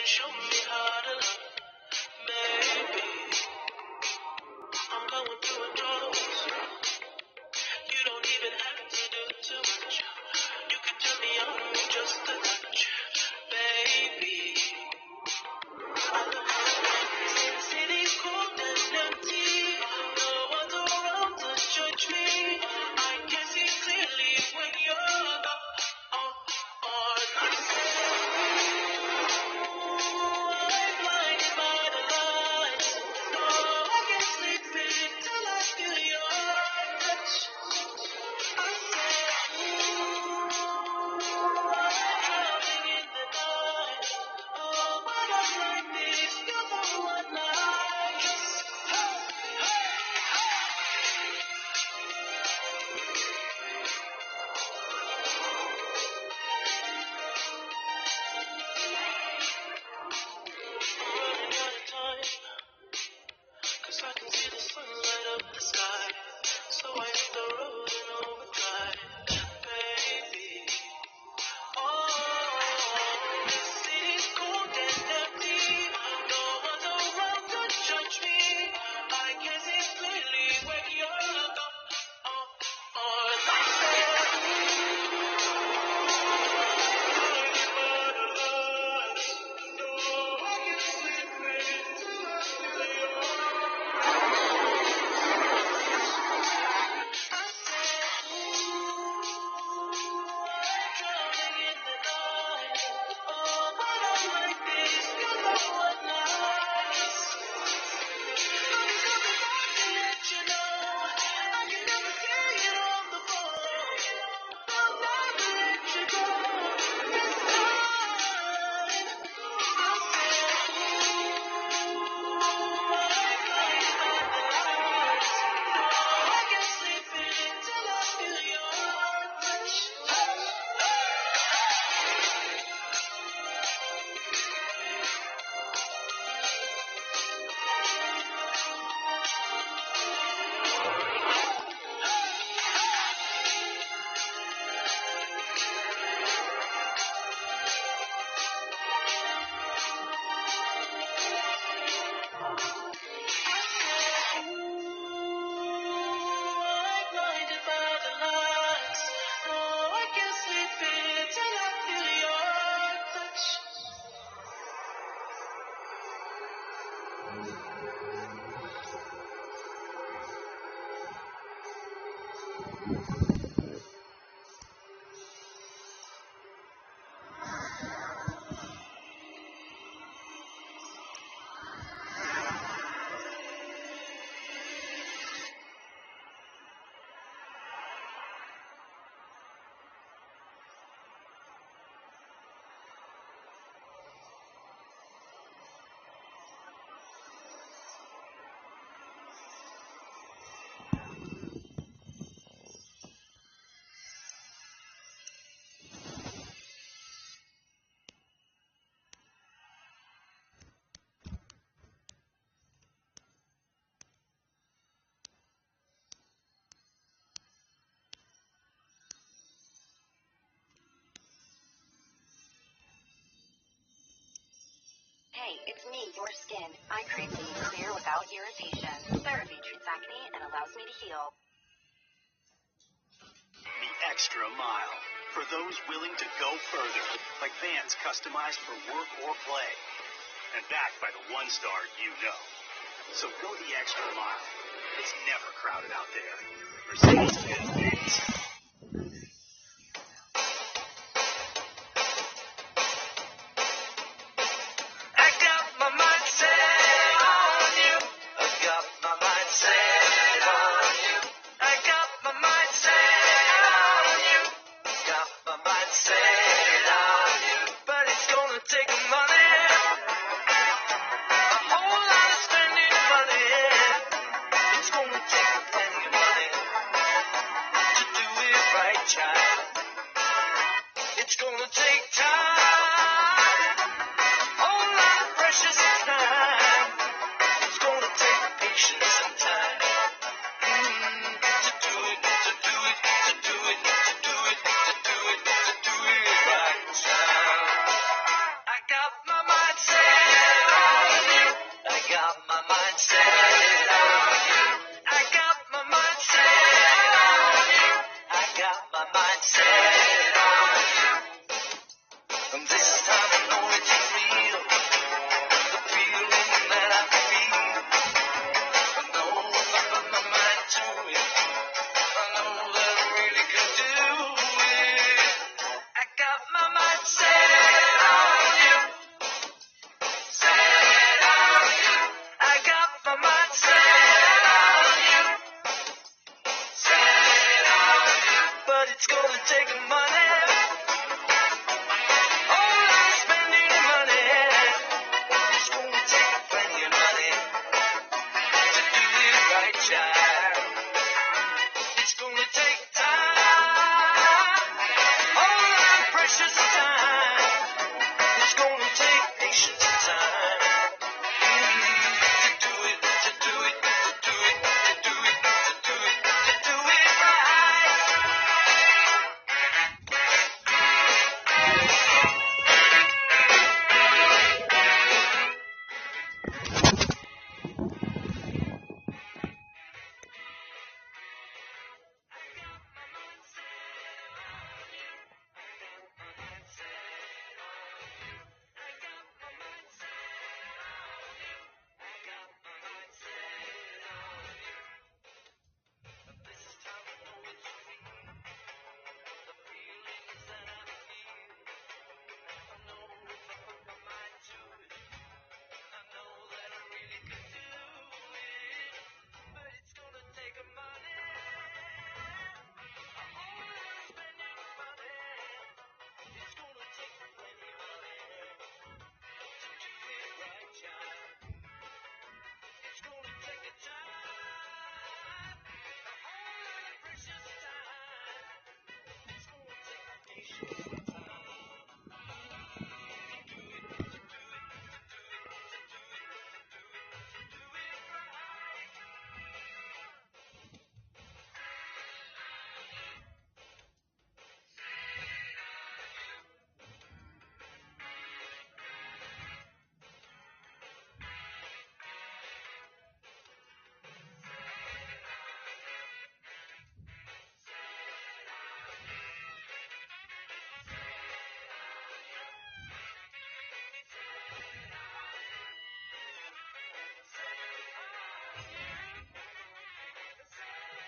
show me how to love. Maybe I'm going through a drought. You don't even have to do too much. You can turn me on with just a touch, baby. City's cold and empty. No one's around to judge me. I can see clearly when you're on my side. I'm blinded by the lights. No, I can't sleep till I feel your touch. I said, I'm drowning in the night. Oh, but I'm like this. You're the one I kiss. I'm running out of time, 'cause I can see the sun light up the sky. So I hit the road in overdrive, baby. Oh, the city's cold and empty. No one's around to judge me. I can see clearly when you're on my Hey, it's me, your skin. I create something clear without irritation. Therapy treats acne and allows me to heal. The extra mile. For those willing to go further. Like vans customized for work or play. And backed by the one-star you know. So go the extra mile. It's never crowded out there. Mercedes-Benz. to do it. mind set on you. I got my mind set on you. I got my mind set on you. I got my mind set on you. And this time I know that you feel the feeling that I feel. I know if I put my mind to it, I know that I really could do it. I got my mind set on you. Set on you. I got my mind set on you. Set on you. But it's gonna take money. Whole lot of spending money. It's gonna take plenty of money to do it right, child. It's gonna take time. Whole lot of precious time. It's gonna take patience and time. To do it, to do it, to do it, to do it, to do it, to do it right.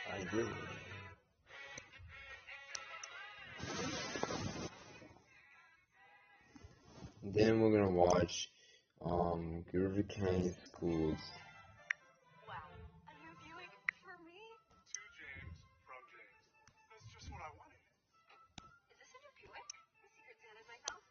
I did. Then we're gonna watch Groovy County Schools. Wow. And you're viewing for me? To James, from James. That's just what I wanted. Is this a new Buick? The Secret Santa's my house?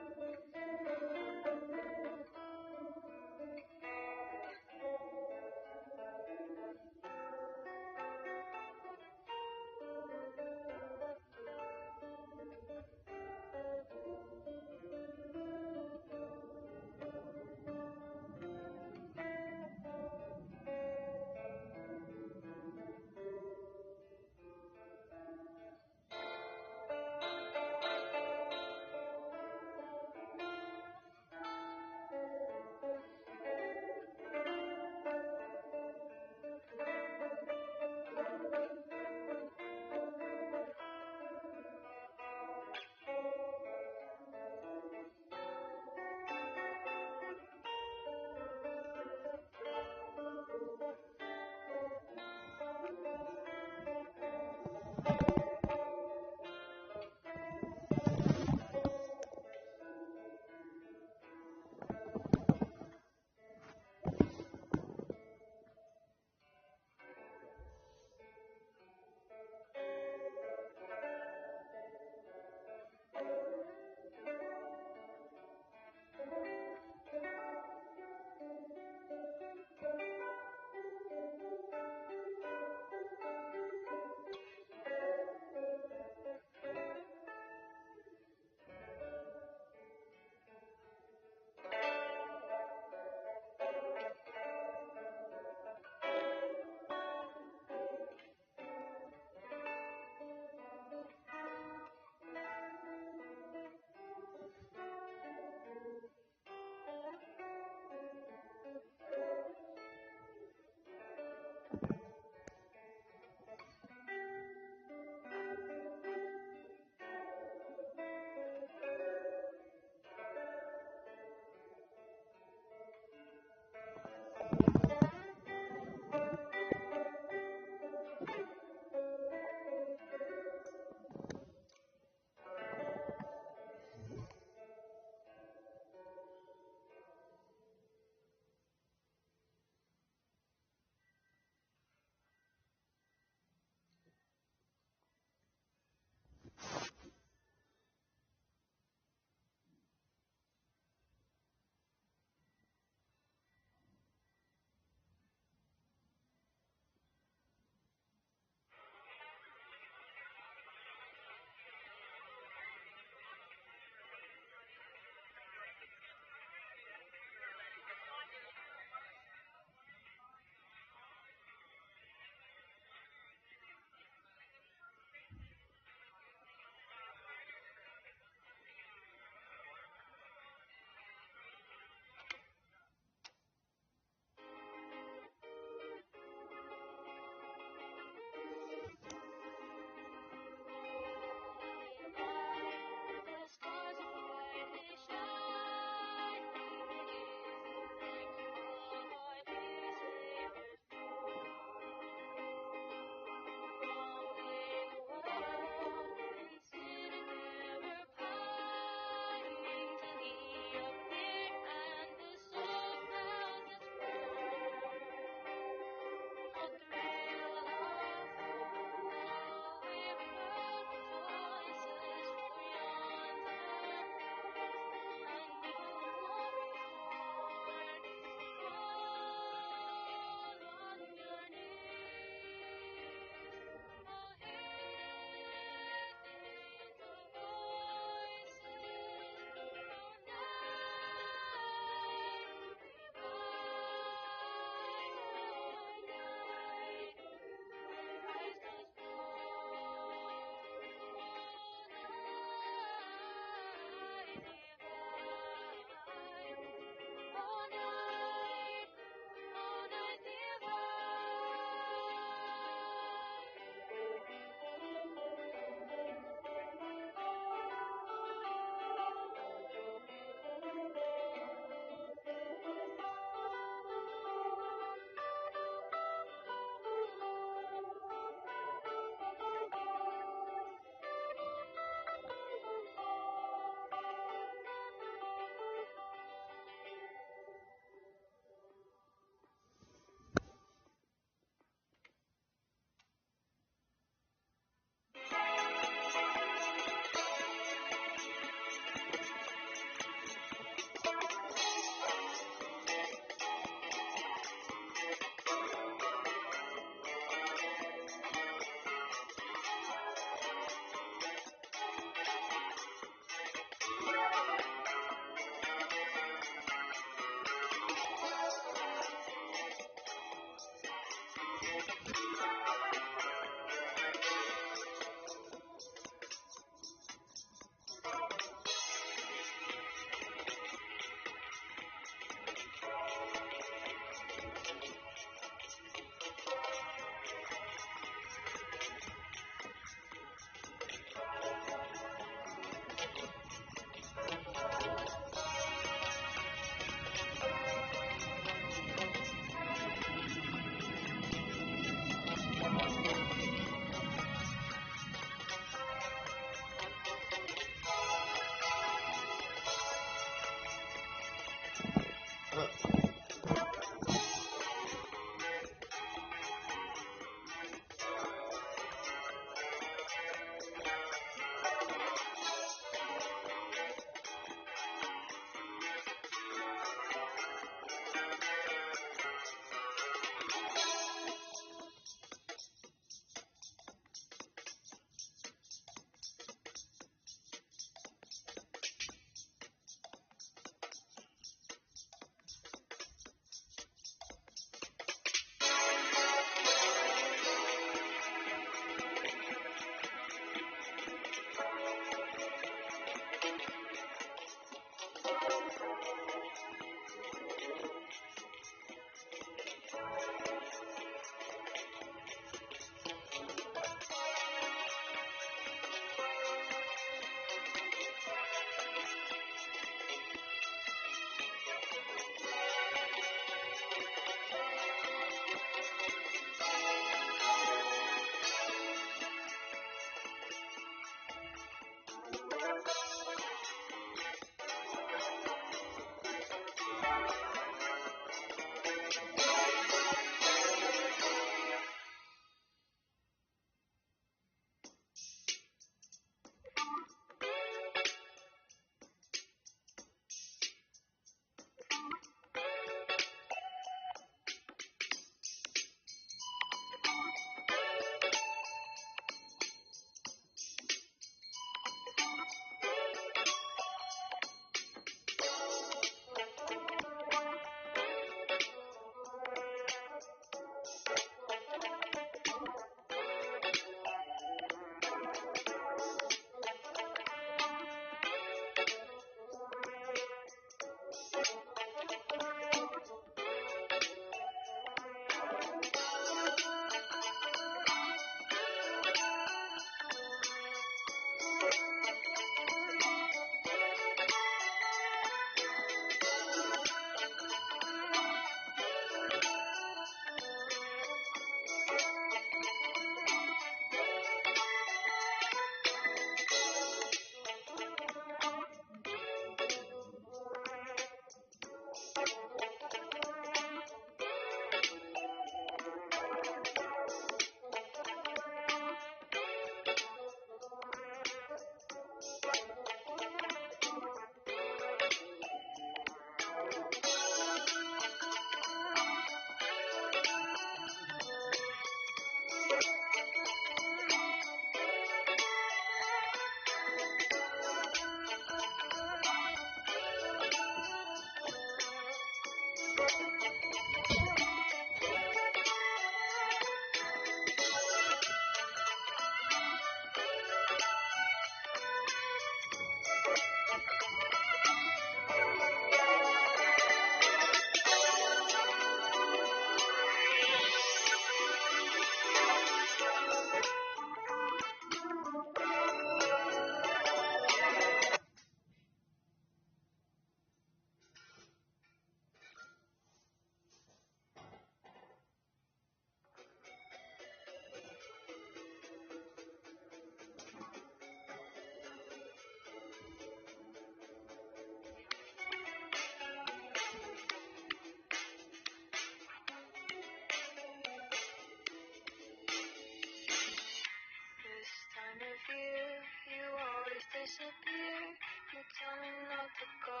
here. You tell me not to go.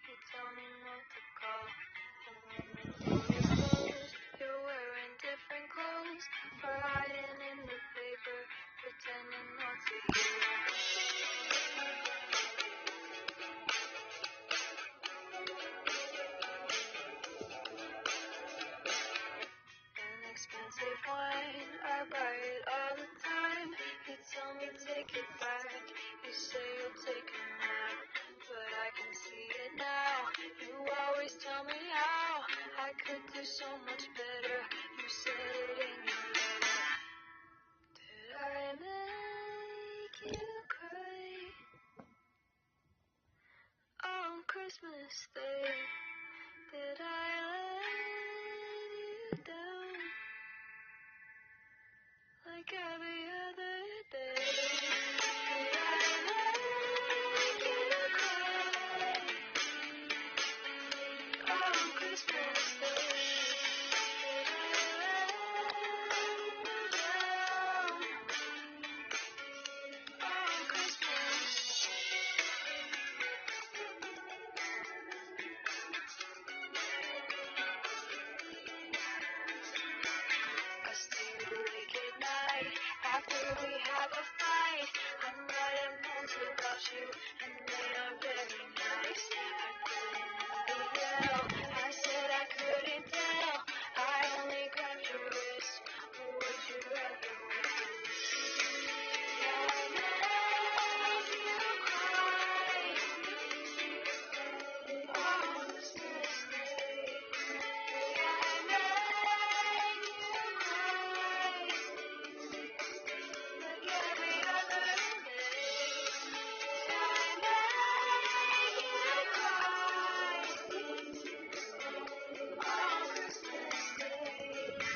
You tell me not to go. And when the door is closed, you're wearing different clothes. Hiding in the paper, pretending not to hear. Expensive wine, I buy it all the time. You tell me take it back, you say you'll take a nap, but I can see it now. You always tell me how I could do so much better. You said it in your letter. Did I make you cry on Christmas Day? Did I let you down? Like every other day, did I make you cry on Christmas Day? Did I let you down on Christmas? I stay awake at night after we have a fight. I'm writing notes about you, and they are very nice. I couldn't yell. I said I couldn't tell. I only grabbed your wrist. Or would you rather wait? I made you cry on Christmas Day. I made you cry like every other day. I made you cry on Christmas Day. I made you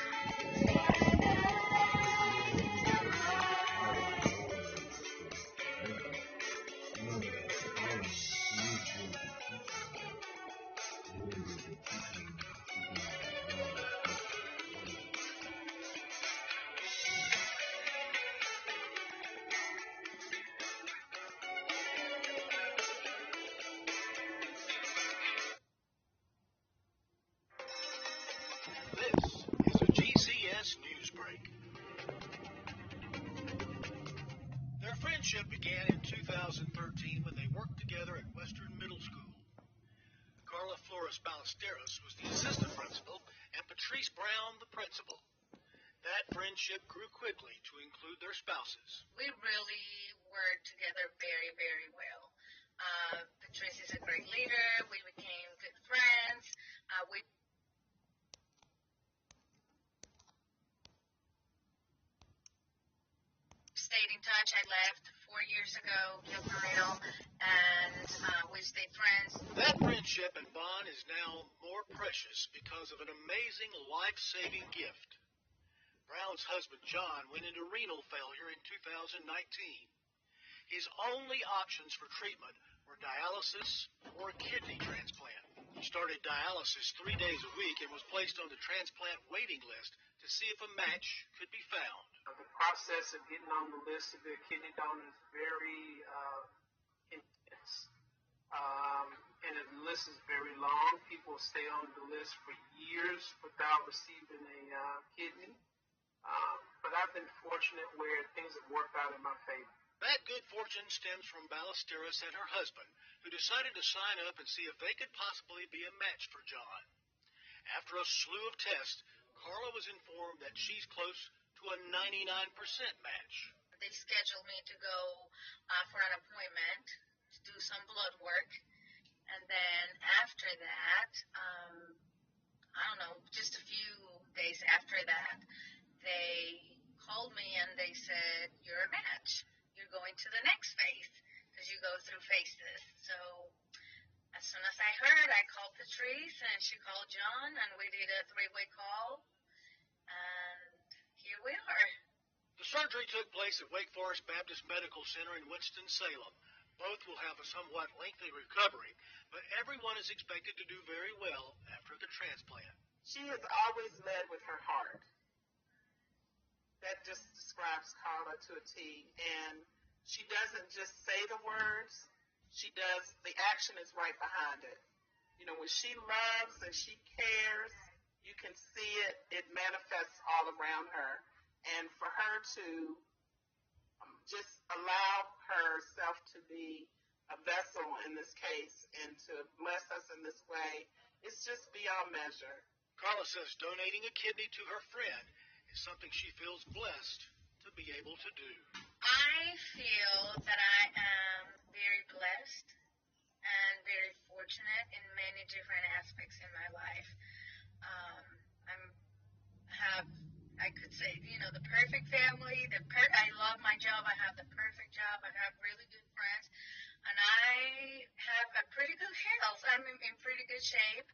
This is a GCS news break. Their friendship began in 2013 when they worked together at Western Middle School. Carla Flores Ballesteros was the assistant principal and Patrice Brown the principal. That friendship grew quickly to include their spouses. We really worked together very, very well. Patrice is a great leader. We became good friends. We stayed in touch. I left 4 years ago, Gilberto, and we stayed friends. That friendship and bond is now more precious because of an amazing life-saving gift. Brown's husband, John, went into renal failure in 2019. His only options for treatment were dialysis or a kidney transplant. He started dialysis 3 days a week and was placed on the transplant waiting list to see if a match could be found. The process of getting on the list of their kidney donor is very intense. And the list is very long. People stay on the list for years without receiving a kidney. But I've been fortunate where things have worked out in my favor. That good fortune stems from Ballesteros and her husband, who decided to sign up and see if they could possibly be a match for John. After a slew of tests, Carla was informed that she's close to a 99% match. They scheduled me to go for an appointment to do some blood work. And then after that, I don't know, just a few days after that, they called me and they said, you're a match. You're going to the next phase because you go through phases. So as soon as I heard, I called Patrice and she called John and we did a 3-way call. And here we are. The surgery took place at Wake Forest Baptist Medical Center in Winston-Salem. Both will have a somewhat lengthy recovery, but everyone is expected to do very well after the transplant. She has always led with her heart. That just describes Carla to a T. And she doesn't just say the words, she does, the action is right behind it. You know, when she loves and she cares, you can see it. It manifests all around her. And for her to just allow herself to be a vessel in this case and to bless us in this way, it's just beyond measure. Carla says donating a kidney to her friend is something she feels blessed to be able to do. I feel that I am very blessed and very fortunate in many different aspects in my life. I could say, the perfect family. I love my job. I have the perfect job. I have really good friends, and I have a pretty good health. I'm in pretty good shape,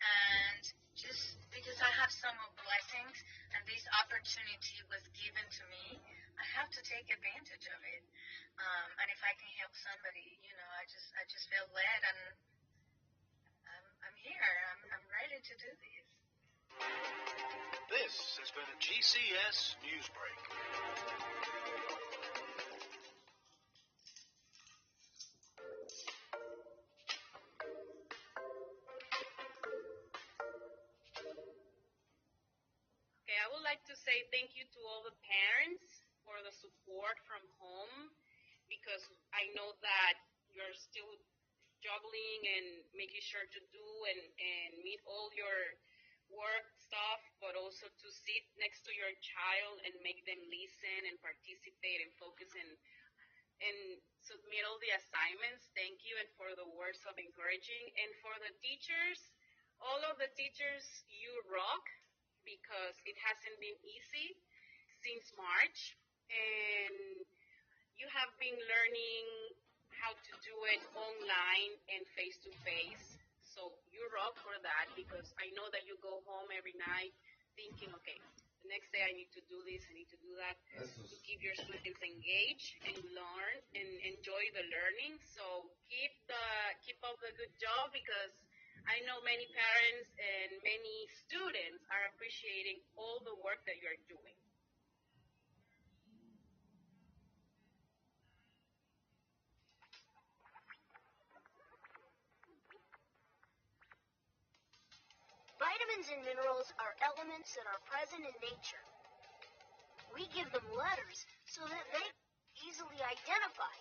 and just because I have so many blessings and this opportunity was given to me, I have to take advantage of it. And if I can help somebody, I just feel led, and I'm here. I'm ready to do this. This has been a GCS News Break. Okay, I would like to say thank you to all the parents for the support from home, because I know that you're still juggling and making sure to do and meet all your work stuff, but also to sit next to your child and make them listen and participate and focus and submit all the assignments. Thank you, and for the words of encouraging. And for the teachers, all of the teachers, you rock, because it hasn't been easy since March, and you have been learning how to do it online and face-to-face. So you rock for that, because I know that you go home every night thinking, okay, the next day I need to do this, I need to do that, to keep your students engaged and learn and enjoy the learning. So keep up the good job, because I know many parents and many students are appreciating all the work that you're doing. Vitamins and minerals are elements that are present in nature. We give them letters so that they easily identify.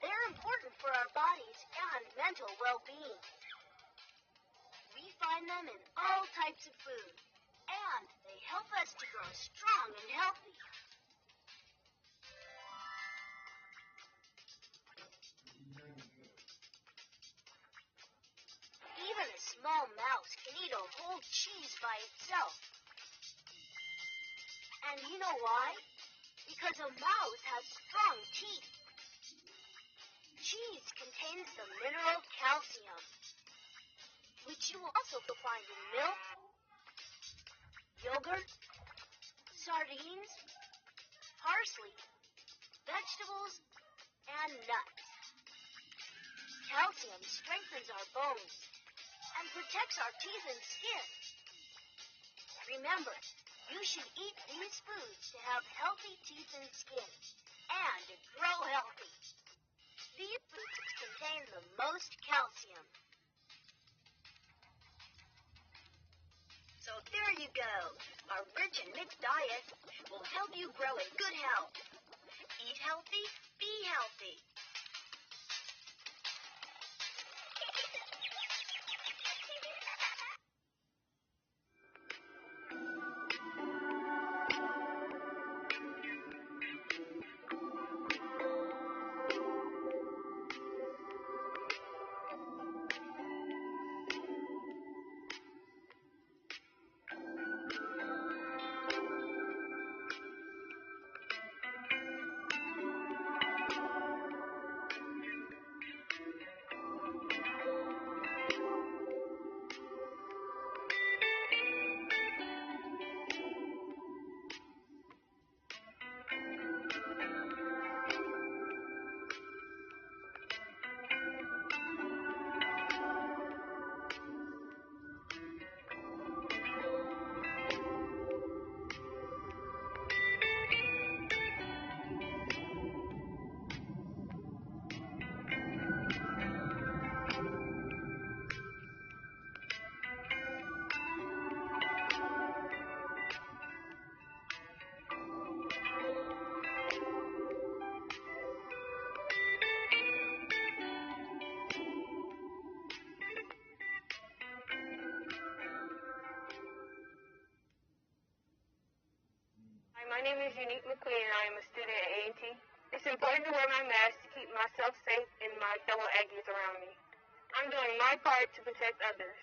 They're important for our bodies and mental well-being. We find them in all types of food, and they help us to grow strong and healthy. Even a small mouse can eat a whole cheese by itself. And you know why? Because a mouse has strong teeth. Cheese contains the mineral calcium, which you will also find in milk, yogurt, sardines, parsley, vegetables, and nuts. Calcium strengthens our bones and protects our teeth and skin. Remember, you should eat these foods to have healthy teeth and skin and to grow healthy. These foods contain the most calcium. So there you go. Our rich and mixed diet will help you grow in good health. Eat healthy, be healthy. My name is Unique McQueen, and I am a student at A&T. It's important to wear my mask to keep myself safe and my fellow Aggies around me. I'm doing my part to protect others.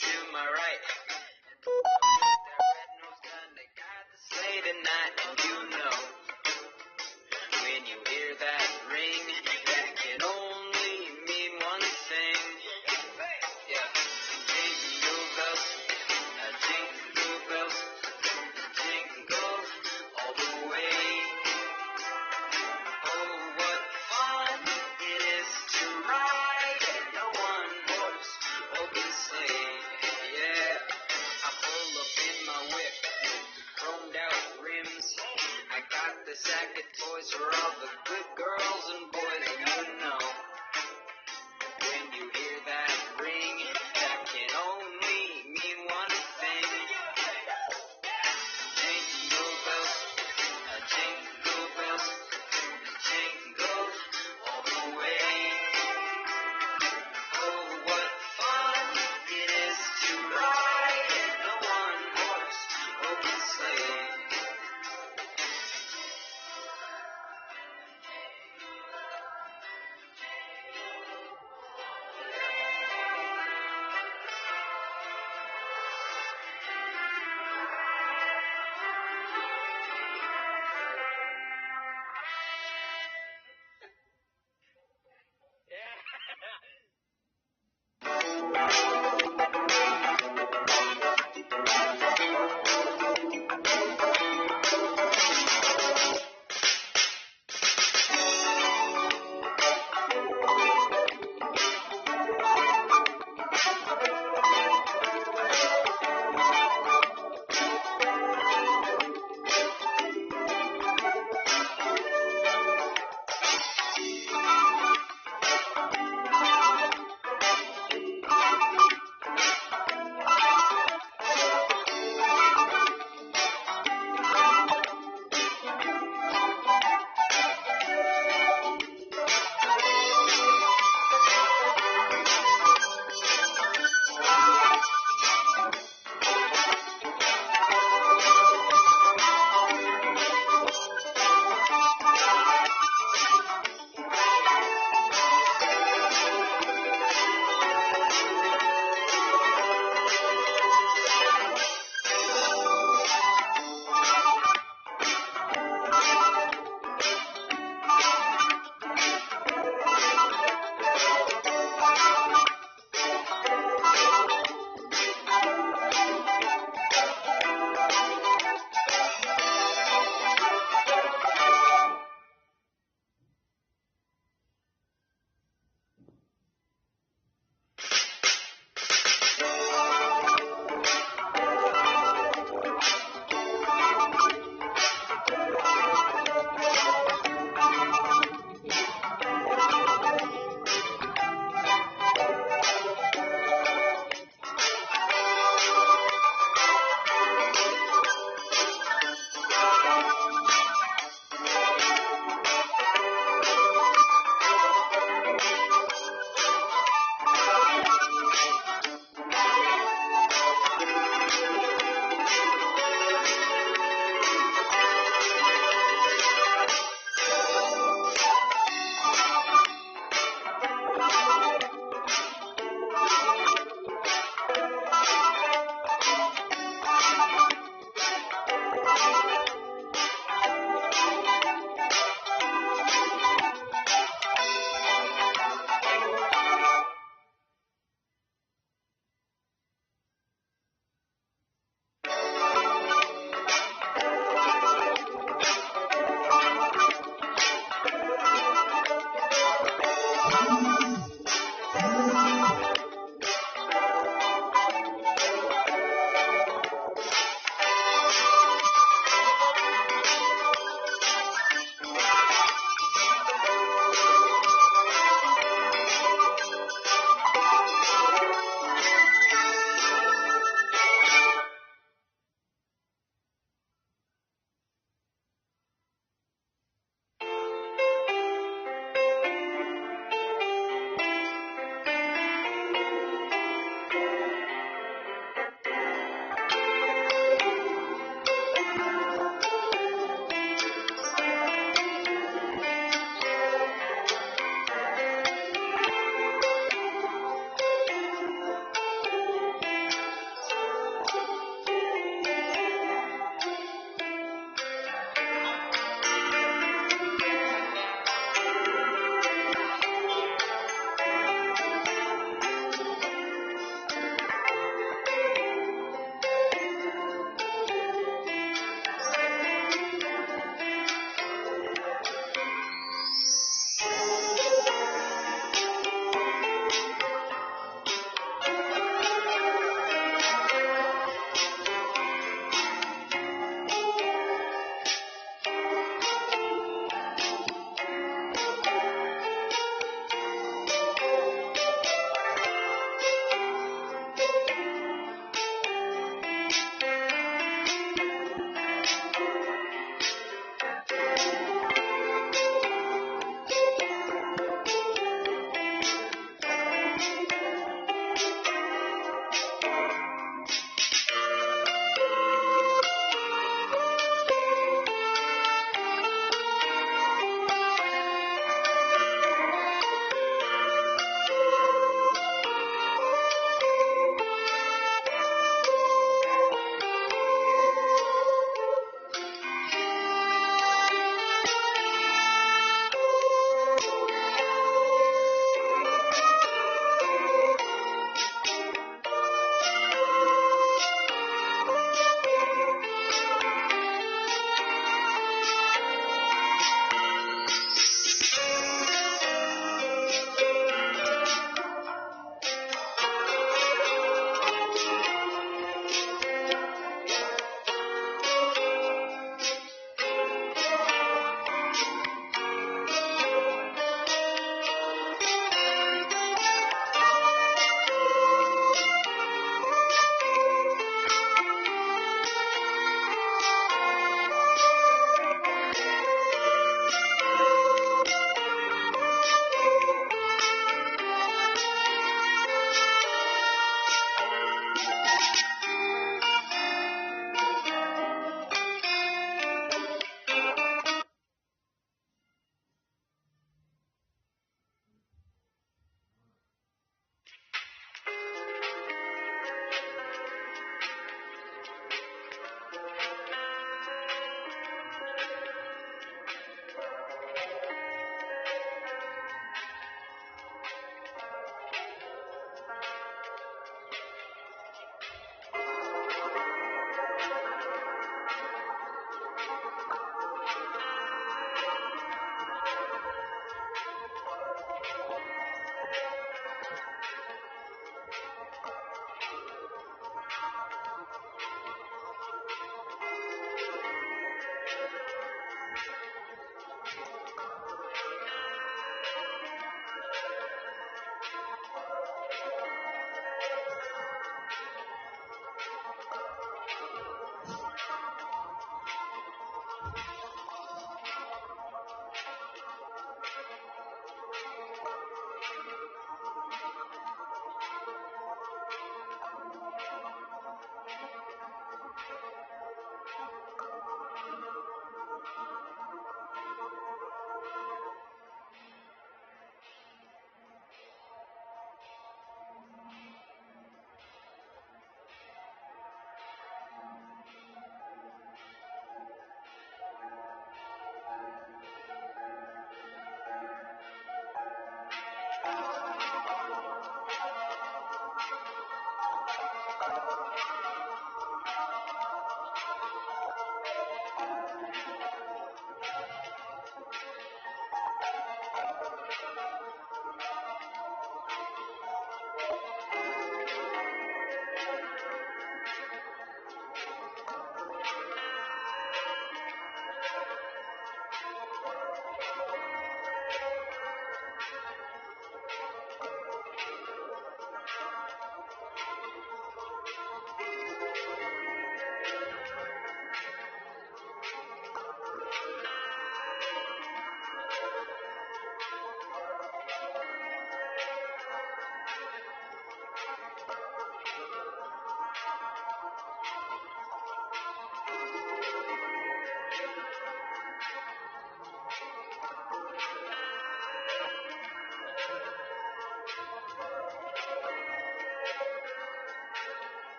to my right. That red-nosed gun, they got the sleigh tonight, and you know, when you hear that ring, that can only mean one thing. Yeah, jingle bells, jingle all the way. Oh, what fun it is to ride in a one-horse open sleigh. Yeah.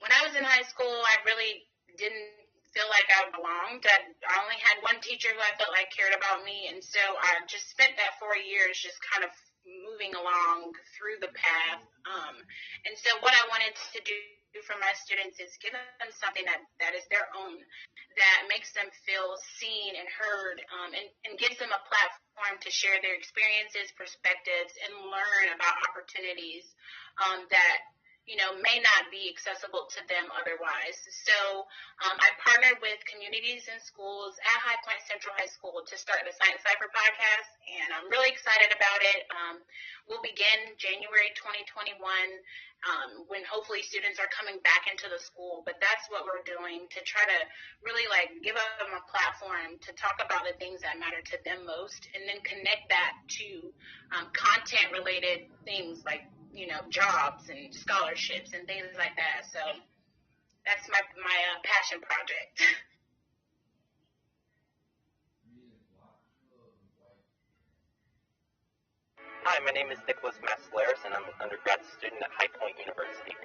When I was in high school, I really didn't feel like I belonged. I only had one teacher who I felt like cared about me, and so I just spent that 4 years just kind of moving along through the path. And so what I wanted to do for my students is give them something that is their own, that makes them feel seen and heard, and gives them a platform to share their experiences, perspectives, and learn about opportunities that may not be accessible to them otherwise. So I partnered with communities and schools at High Point Central High School to start the Science Cipher podcast, and I'm really excited about it. We'll begin January 2021 when hopefully students are coming back into the school, but that's what we're doing to try to really give them a platform to talk about the things that matter to them most, and then connect that to content-related things like jobs and scholarships and things like that. So that's my passion project. Hi, my name is Nicholas Massalaris, and I'm an undergrad student at High Point University.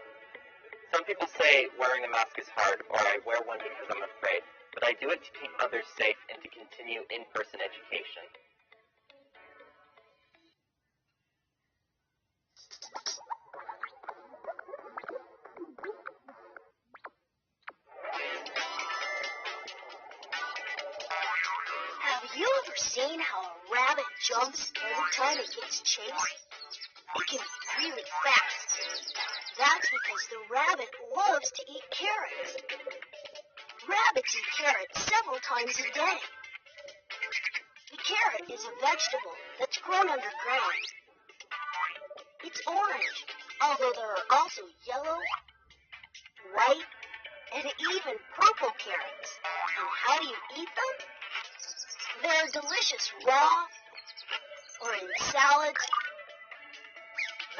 Some people say wearing a mask is hard, or I wear one because I'm afraid, but I do it to keep others safe and to continue in-person education. Have you ever seen how a rabbit jumps every time it gets chased? It can be really fast. That's because the rabbit loves to eat carrots. Rabbits eat carrots several times a day. The carrot is a vegetable that's grown underground. It's orange, although there are also yellow, white, and even purple carrots. And how do you eat them? They're delicious raw, or in salads,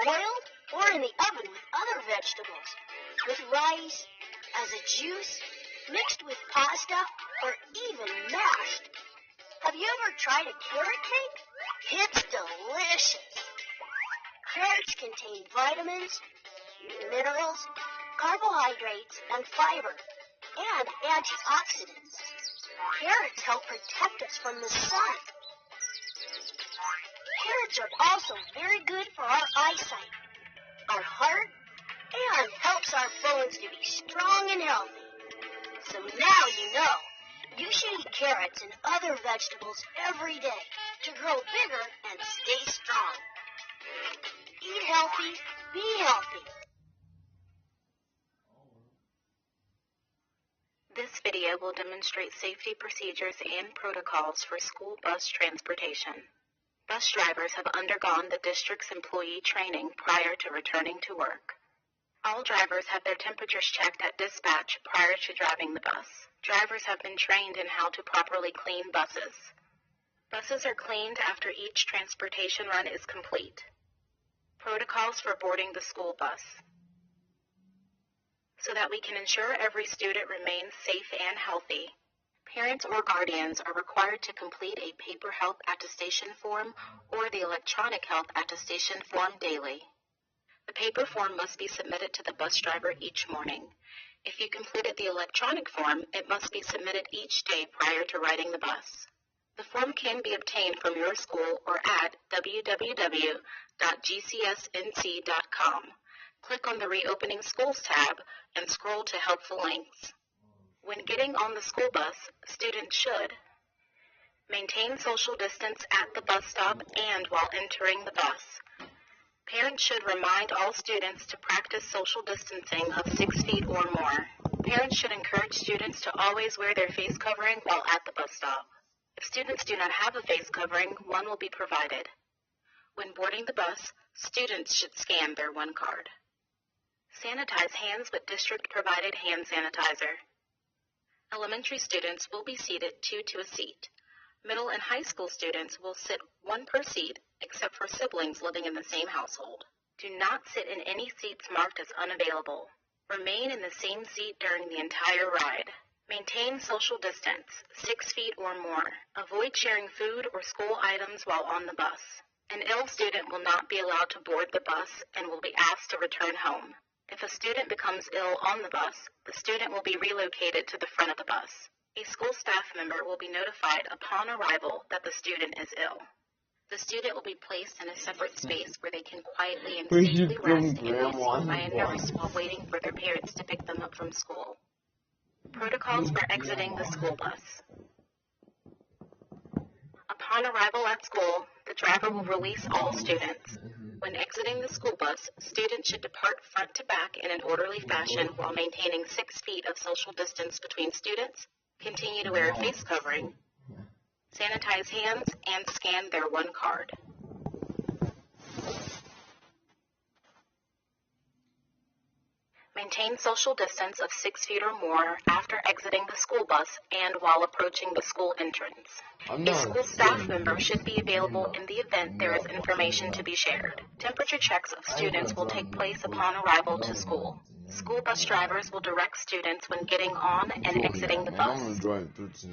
boiled, or in the oven with other vegetables, with rice, as a juice, mixed with pasta, or even mashed. Have you ever tried a carrot cake? It's delicious. Carrots contain vitamins, minerals, carbohydrates, and fiber. and antioxidants. Carrots help protect us from the sun. Carrots are also very good for our eyesight, our heart, and helps our bones to be strong and healthy. So now you know, you should eat carrots and other vegetables every day to grow bigger and stay strong. Eat healthy, be healthy. This video will demonstrate safety procedures and protocols for school bus transportation. Bus drivers have undergone the district's employee training prior to returning to work. All drivers have their temperatures checked at dispatch prior to driving the bus. Drivers have been trained in how to properly clean buses. Buses are cleaned after each transportation run is complete. Protocols for boarding the school bus. So that we can ensure every student remains safe and healthy, parents or guardians are required to complete a paper health attestation form or the electronic health attestation form daily. The paper form must be submitted to the bus driver each morning. If you completed the electronic form, it must be submitted each day prior to riding the bus. The form can be obtained from your school or at www.GCSNC.com. Click on the Reopening Schools tab and scroll to helpful links. When getting on the school bus, students should maintain social distance at the bus stop and while entering the bus. Parents should remind all students to practice social distancing of 6 feet or more. Parents should encourage students to always wear their face covering while at the bus stop. If students do not have a face covering, one will be provided. When boarding the bus, students should scan their one card. Sanitize hands with district-provided hand sanitizer. Elementary students will be seated 2 to a seat. Middle and high school students will sit 1 per seat, except for siblings living in the same household. Do not sit in any seats marked as unavailable. Remain in the same seat during the entire ride. Maintain social distance, 6 feet or more. Avoid sharing food or school items while on the bus. An ill student will not be allowed to board the bus and will be asked to return home. If a student becomes ill on the bus, the student will be relocated to the front of the bus. A school staff member will be notified upon arrival that the student is ill. The student will be placed in a separate space where they can quietly and safely rest and be seen by a nurse while waiting for their parents to pick them up from school. Protocols for exiting the school bus. Upon arrival at school, the driver will release all students. When exiting the school bus, students should depart front to back in an orderly fashion while maintaining 6 feet of social distance between students, continue to wear a face covering, sanitize hands, and scan their one card. Maintain social distance of 6 feet or more after exiting the school bus and while approaching the school entrance. A school staff member should be available in the event there is information to be shared. Temperature checks of students will take place upon arrival to school. School bus drivers will direct students when getting on and exiting the bus.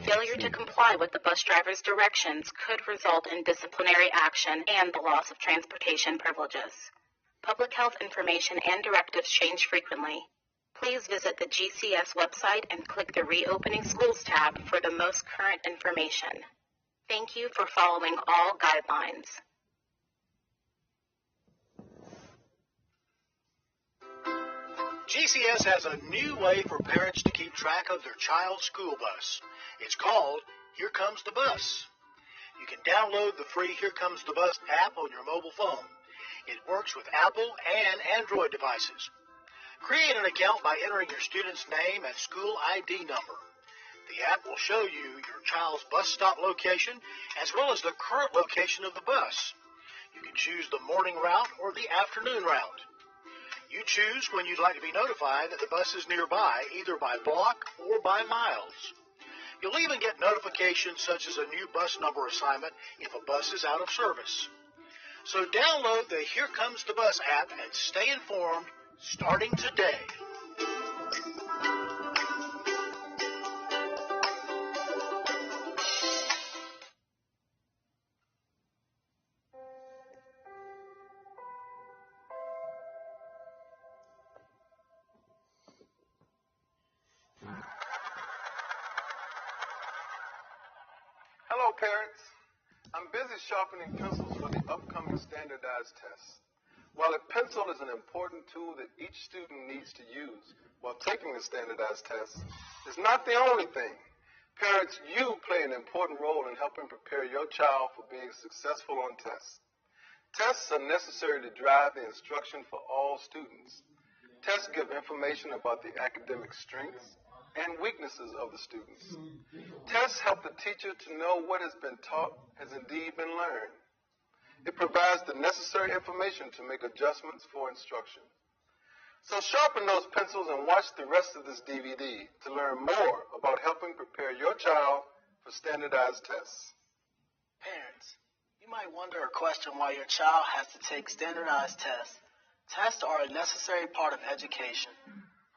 Failure to comply with the bus driver's directions could result in disciplinary action and the loss of transportation privileges. Public health information and directives change frequently. Please visit the GCS website and click the Reopening Schools tab for the most current information. Thank you for following all guidelines. GCS has a new way for parents to keep track of their child's school bus. It's called Here Comes the Bus. You can download the free Here Comes the Bus app on your mobile phone. It works with Apple and Android devices. Create an account by entering your student's name and school ID number. The app will show you your child's bus stop location as well as the current location of the bus. You can choose the morning route or the afternoon route. You choose when you'd like to be notified that the bus is nearby, either by block or by miles. You'll even get notifications such as a new bus number assignment if a bus is out of service. So download the Here Comes the Bus app and stay informed starting today. Hello, parents. I'm busy sharpening pencils for the upcoming standardized tests. While a pencil is an important tool that each student needs to use while taking the standardized test, it's not the only thing. Parents, you play an important role in helping prepare your child for being successful on tests. Tests are necessary to drive the instruction for all students. Tests give information about the academic strengths and weaknesses of the students. Tests help the teacher to know what has been taught has indeed been learned. It provides the necessary information to make adjustments for instruction. So sharpen those pencils and watch the rest of this DVD to learn more about helping prepare your child for standardized tests. Parents, you might wonder or question why your child has to take standardized tests. Tests are a necessary part of education.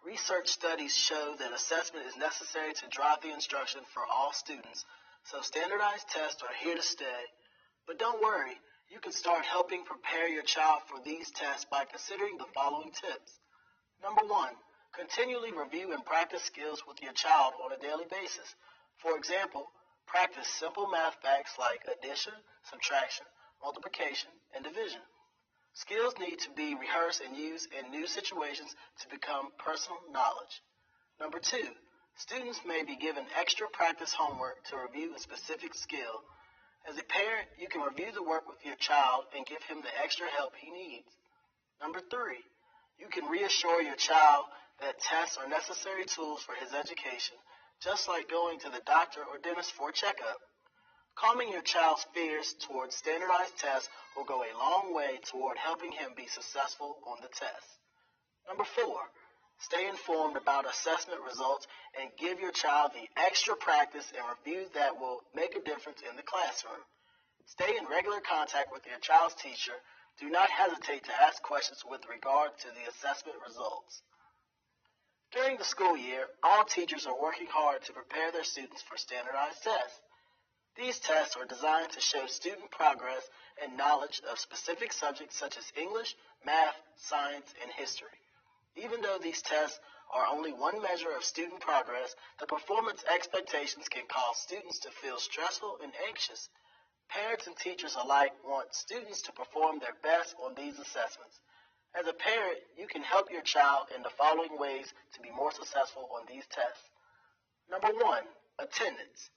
Research studies show that assessment is necessary to drive the instruction for all students, so standardized tests are here to stay. But don't worry, you can start helping prepare your child for these tests by considering the following tips. Number 1, continually review and practice skills with your child on a daily basis. For example, practice simple math facts like addition, subtraction, multiplication, and division. Skills need to be rehearsed and used in new situations to become personal knowledge. Number 2, students may be given extra practice homework to review a specific skill. As a parent, you can review the work with your child and give him the extra help he needs. Number 3, you can reassure your child that tests are necessary tools for his education, just like going to the doctor or dentist for a checkup. Calming your child's fears towards standardized tests will go a long way toward helping him be successful on the test. Number 4, stay informed about assessment results and give your child the extra practice and review that will make a difference in the classroom. Stay in regular contact with your child's teacher. Do not hesitate to ask questions with regard to the assessment results. During the school year, all teachers are working hard to prepare their students for standardized tests. These tests are designed to show student progress and knowledge of specific subjects such as English, math, science, and history. Even though these tests are only one measure of student progress, the performance expectations can cause students to feel stressful and anxious. Parents and teachers alike want students to perform their best on these assessments. As a parent, you can help your child in the following ways to be more successful on these tests. Number 1, attendance.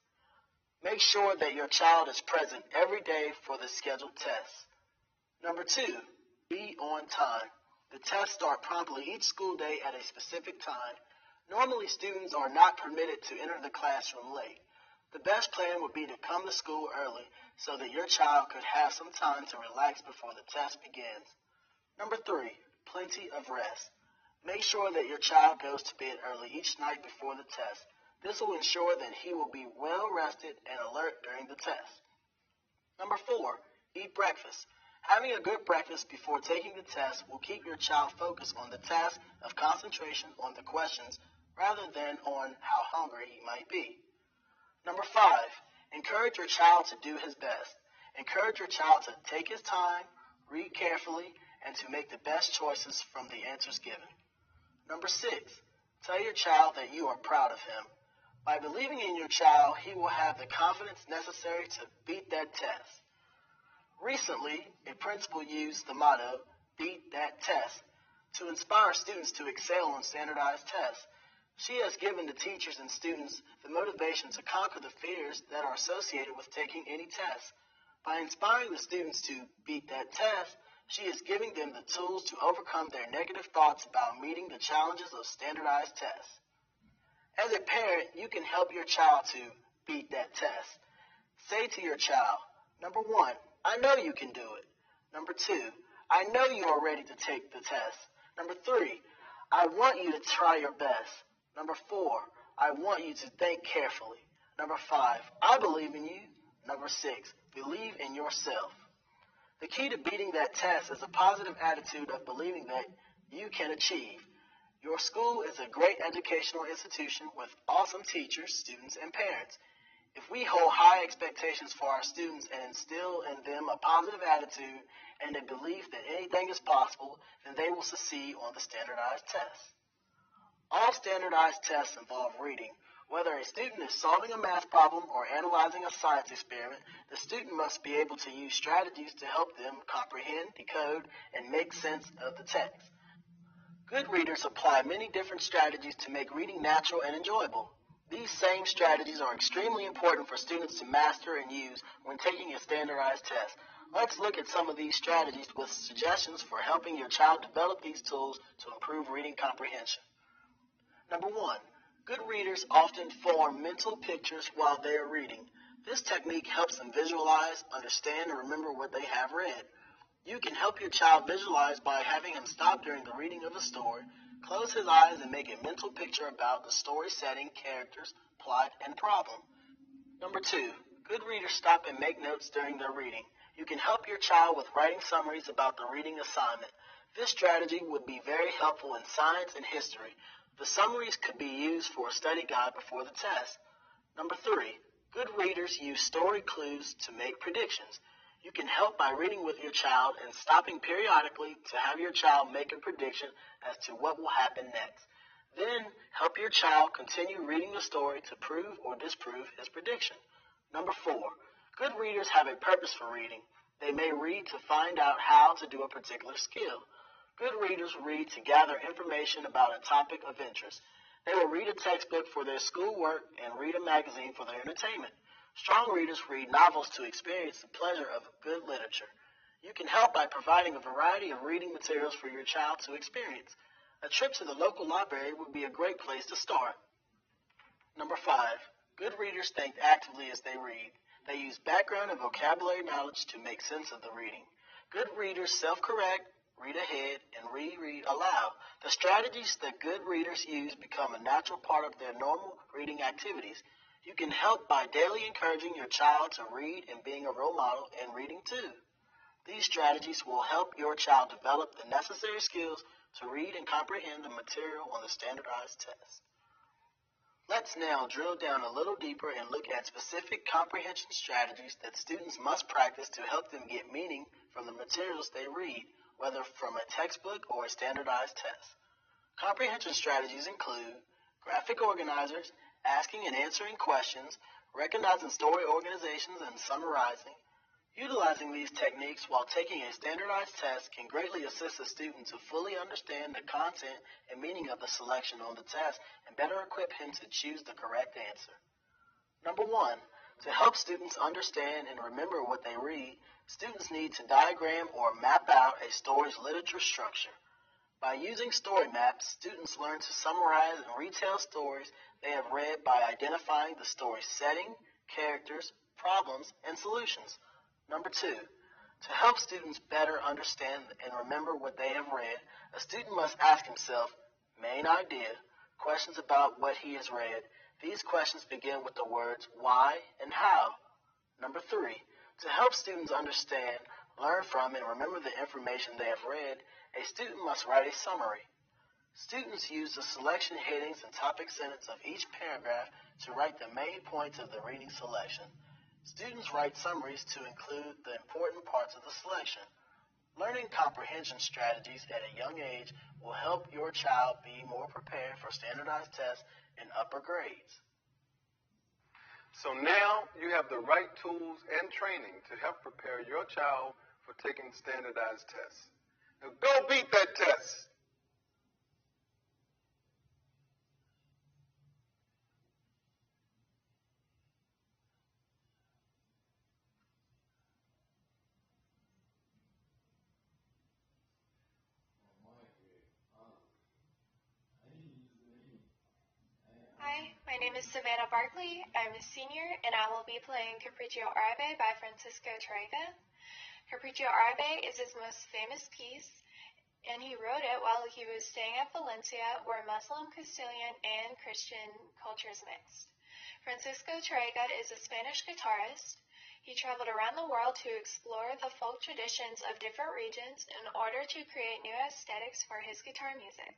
Make sure that your child is present every day for the scheduled tests. Number 2, be on time. The tests start promptly each school day at a specific time. Normally, students are not permitted to enter the classroom late. The best plan would be to come to school early so that your child could have some time to relax before the test begins. Number 3, plenty of rest. Make sure that your child goes to bed early each night before the test. This will ensure that he will be well rested and alert during the test. Number 4, eat breakfast. Having a good breakfast before taking the test will keep your child focused on the task of concentration on the questions rather than on how hungry he might be. Number 5, encourage your child to do his best. Encourage your child to take his time, read carefully, and to make the best choices from the answers given. Number 6, tell your child that you are proud of him. By believing in your child, he will have the confidence necessary to beat that test. Recently, a principal used the motto, "Beat that test," to inspire students to excel on standardized tests. She has given the teachers and students the motivation to conquer the fears that are associated with taking any test. By inspiring the students to beat that test, she is giving them the tools to overcome their negative thoughts about meeting the challenges of standardized tests. As a parent, you can help your child to beat that test. Say to your child, number 1, I know you can do it. Number 2, I know you are ready to take the test. Number 3, I want you to try your best. Number 4, I want you to think carefully. Number 5, I believe in you. Number 6, believe in yourself. The key to beating that test is a positive attitude of believing that you can achieve. Your school is a great educational institution with awesome teachers, students, and parents. If we hold high expectations for our students and instill in them a positive attitude and a belief that anything is possible, then they will succeed on the standardized tests. All standardized tests involve reading. Whether a student is solving a math problem or analyzing a science experiment, the student must be able to use strategies to help them comprehend, decode, and make sense of the text. Good readers apply many different strategies to make reading natural and enjoyable. These same strategies are extremely important for students to master and use when taking a standardized test. Let's look at some of these strategies with suggestions for helping your child develop these tools to improve reading comprehension. Number 1. Good readers often form mental pictures while they are reading. This technique helps them visualize, understand, and remember what they have read. You can help your child visualize by having him stop during the reading of a story, close his eyes, and make a mental picture about the story setting, characters, plot, and problem. Number 2. Good readers stop and make notes during their reading. You can help your child with writing summaries about the reading assignment. This strategy would be very helpful in science and history. The summaries could be used for a study guide before the test. Number 3. Good readers use story clues to make predictions. You can help by reading with your child and stopping periodically to have your child make a prediction as to what will happen next. Then, help your child continue reading the story to prove or disprove his prediction. Number 4. Good readers have a purpose for reading. They may read to find out how to do a particular skill. Good readers read to gather information about a topic of interest. They will read a textbook for their schoolwork and read a magazine for their entertainment. Strong readers read novels to experience the pleasure of good literature. You can help by providing a variety of reading materials for your child to experience. A trip to the local library would be a great place to start. Number 5. Good readers think actively as they read. They use background and vocabulary knowledge to make sense of the reading. Good readers self-correct, read ahead, and reread aloud. The strategies that good readers use become a natural part of their normal reading activities. You can help by daily encouraging your child to read and being a role model in reading too. These strategies will help your child develop the necessary skills to read and comprehend the material on the standardized test. Let's now drill down a little deeper and look at specific comprehension strategies that students must practice to help them get meaning from the materials they read, whether from a textbook or a standardized test. Comprehension strategies include graphic organizers, asking and answering questions, recognizing story organizations, and summarizing. Utilizing these techniques while taking a standardized test can greatly assist a student to fully understand the content and meaning of the selection on the test and better equip him to choose the correct answer. Number 1. To help students understand and remember what they read, students need to diagram or map out a story's literature structure. By using story maps, students learn to summarize and retell stories they have read by identifying the story's setting, characters, problems, and solutions. Number 2. To help students better understand and remember what they have read, a student must ask himself, main idea, questions about what he has read. These questions begin with the words why and how. Number 3. To help students understand, learn from, and remember the information they have read, a student must write a summary. Students use the selection headings and topic sentence of each paragraph to write the main points of the reading selection. Students write summaries to include the important parts of the selection. Learning comprehension strategies at a young age will help your child be more prepared for standardized tests and upper grades. So now you have the right tools and training to help prepare your child for taking standardized tests. Now go beat that test. Hi, my name is Savannah Barkley. I'm a senior, and I will be playing Capriccio Árabe by Francisco Torrega. Capriccio Árabe is his most famous piece, and he wrote it while he was staying at Valencia, where Muslim, Castilian, and Christian cultures mixed. Francisco Torrega is a Spanish guitarist. He traveled around the world to explore the folk traditions of different regions in order to create new aesthetics for his guitar music.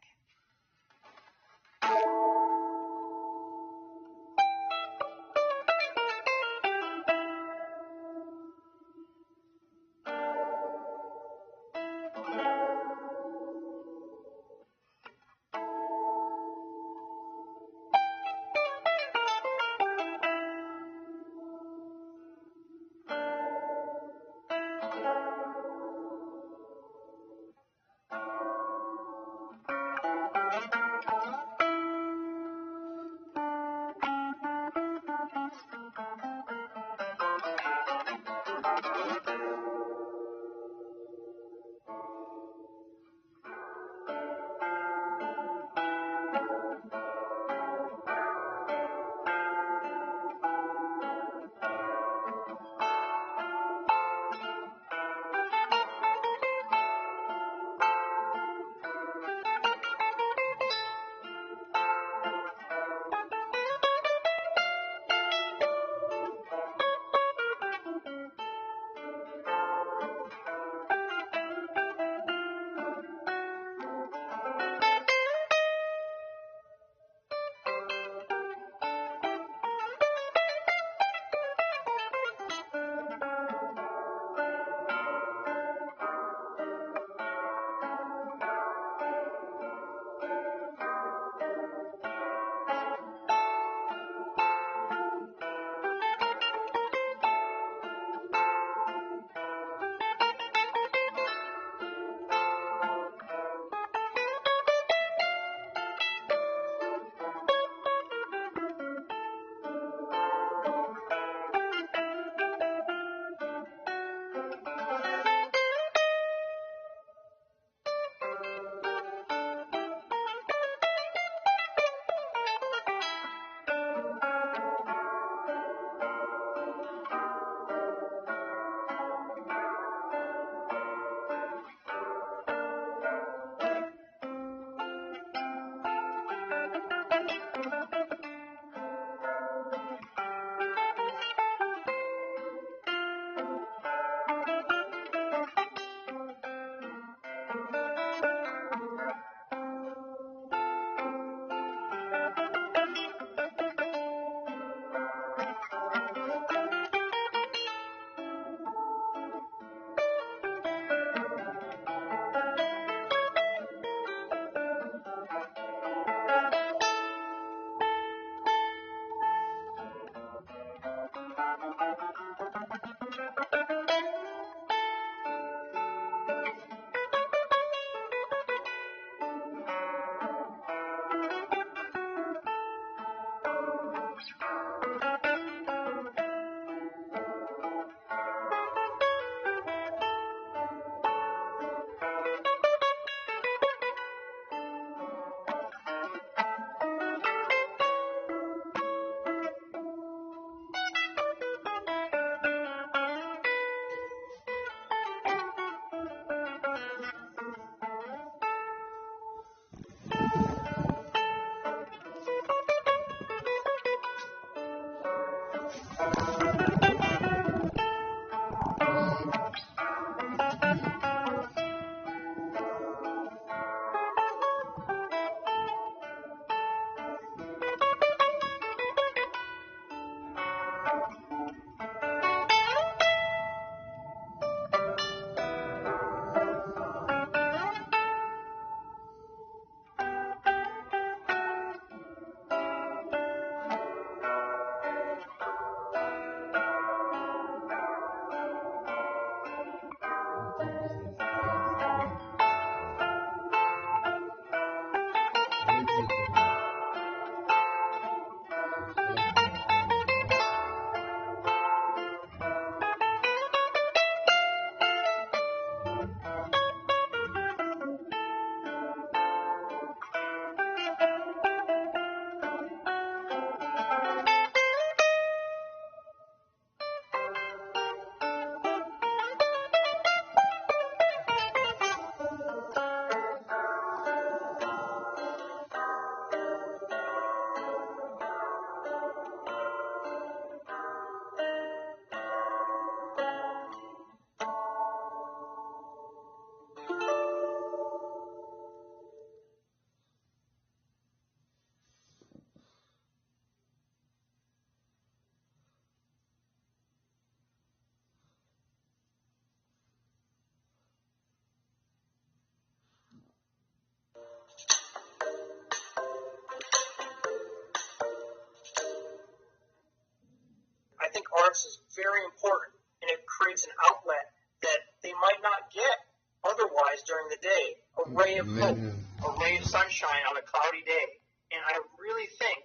arts is very important, and it creates an outlet that they might not get otherwise during the day. A ray of hope, a ray of sunshine on a cloudy day. And I really think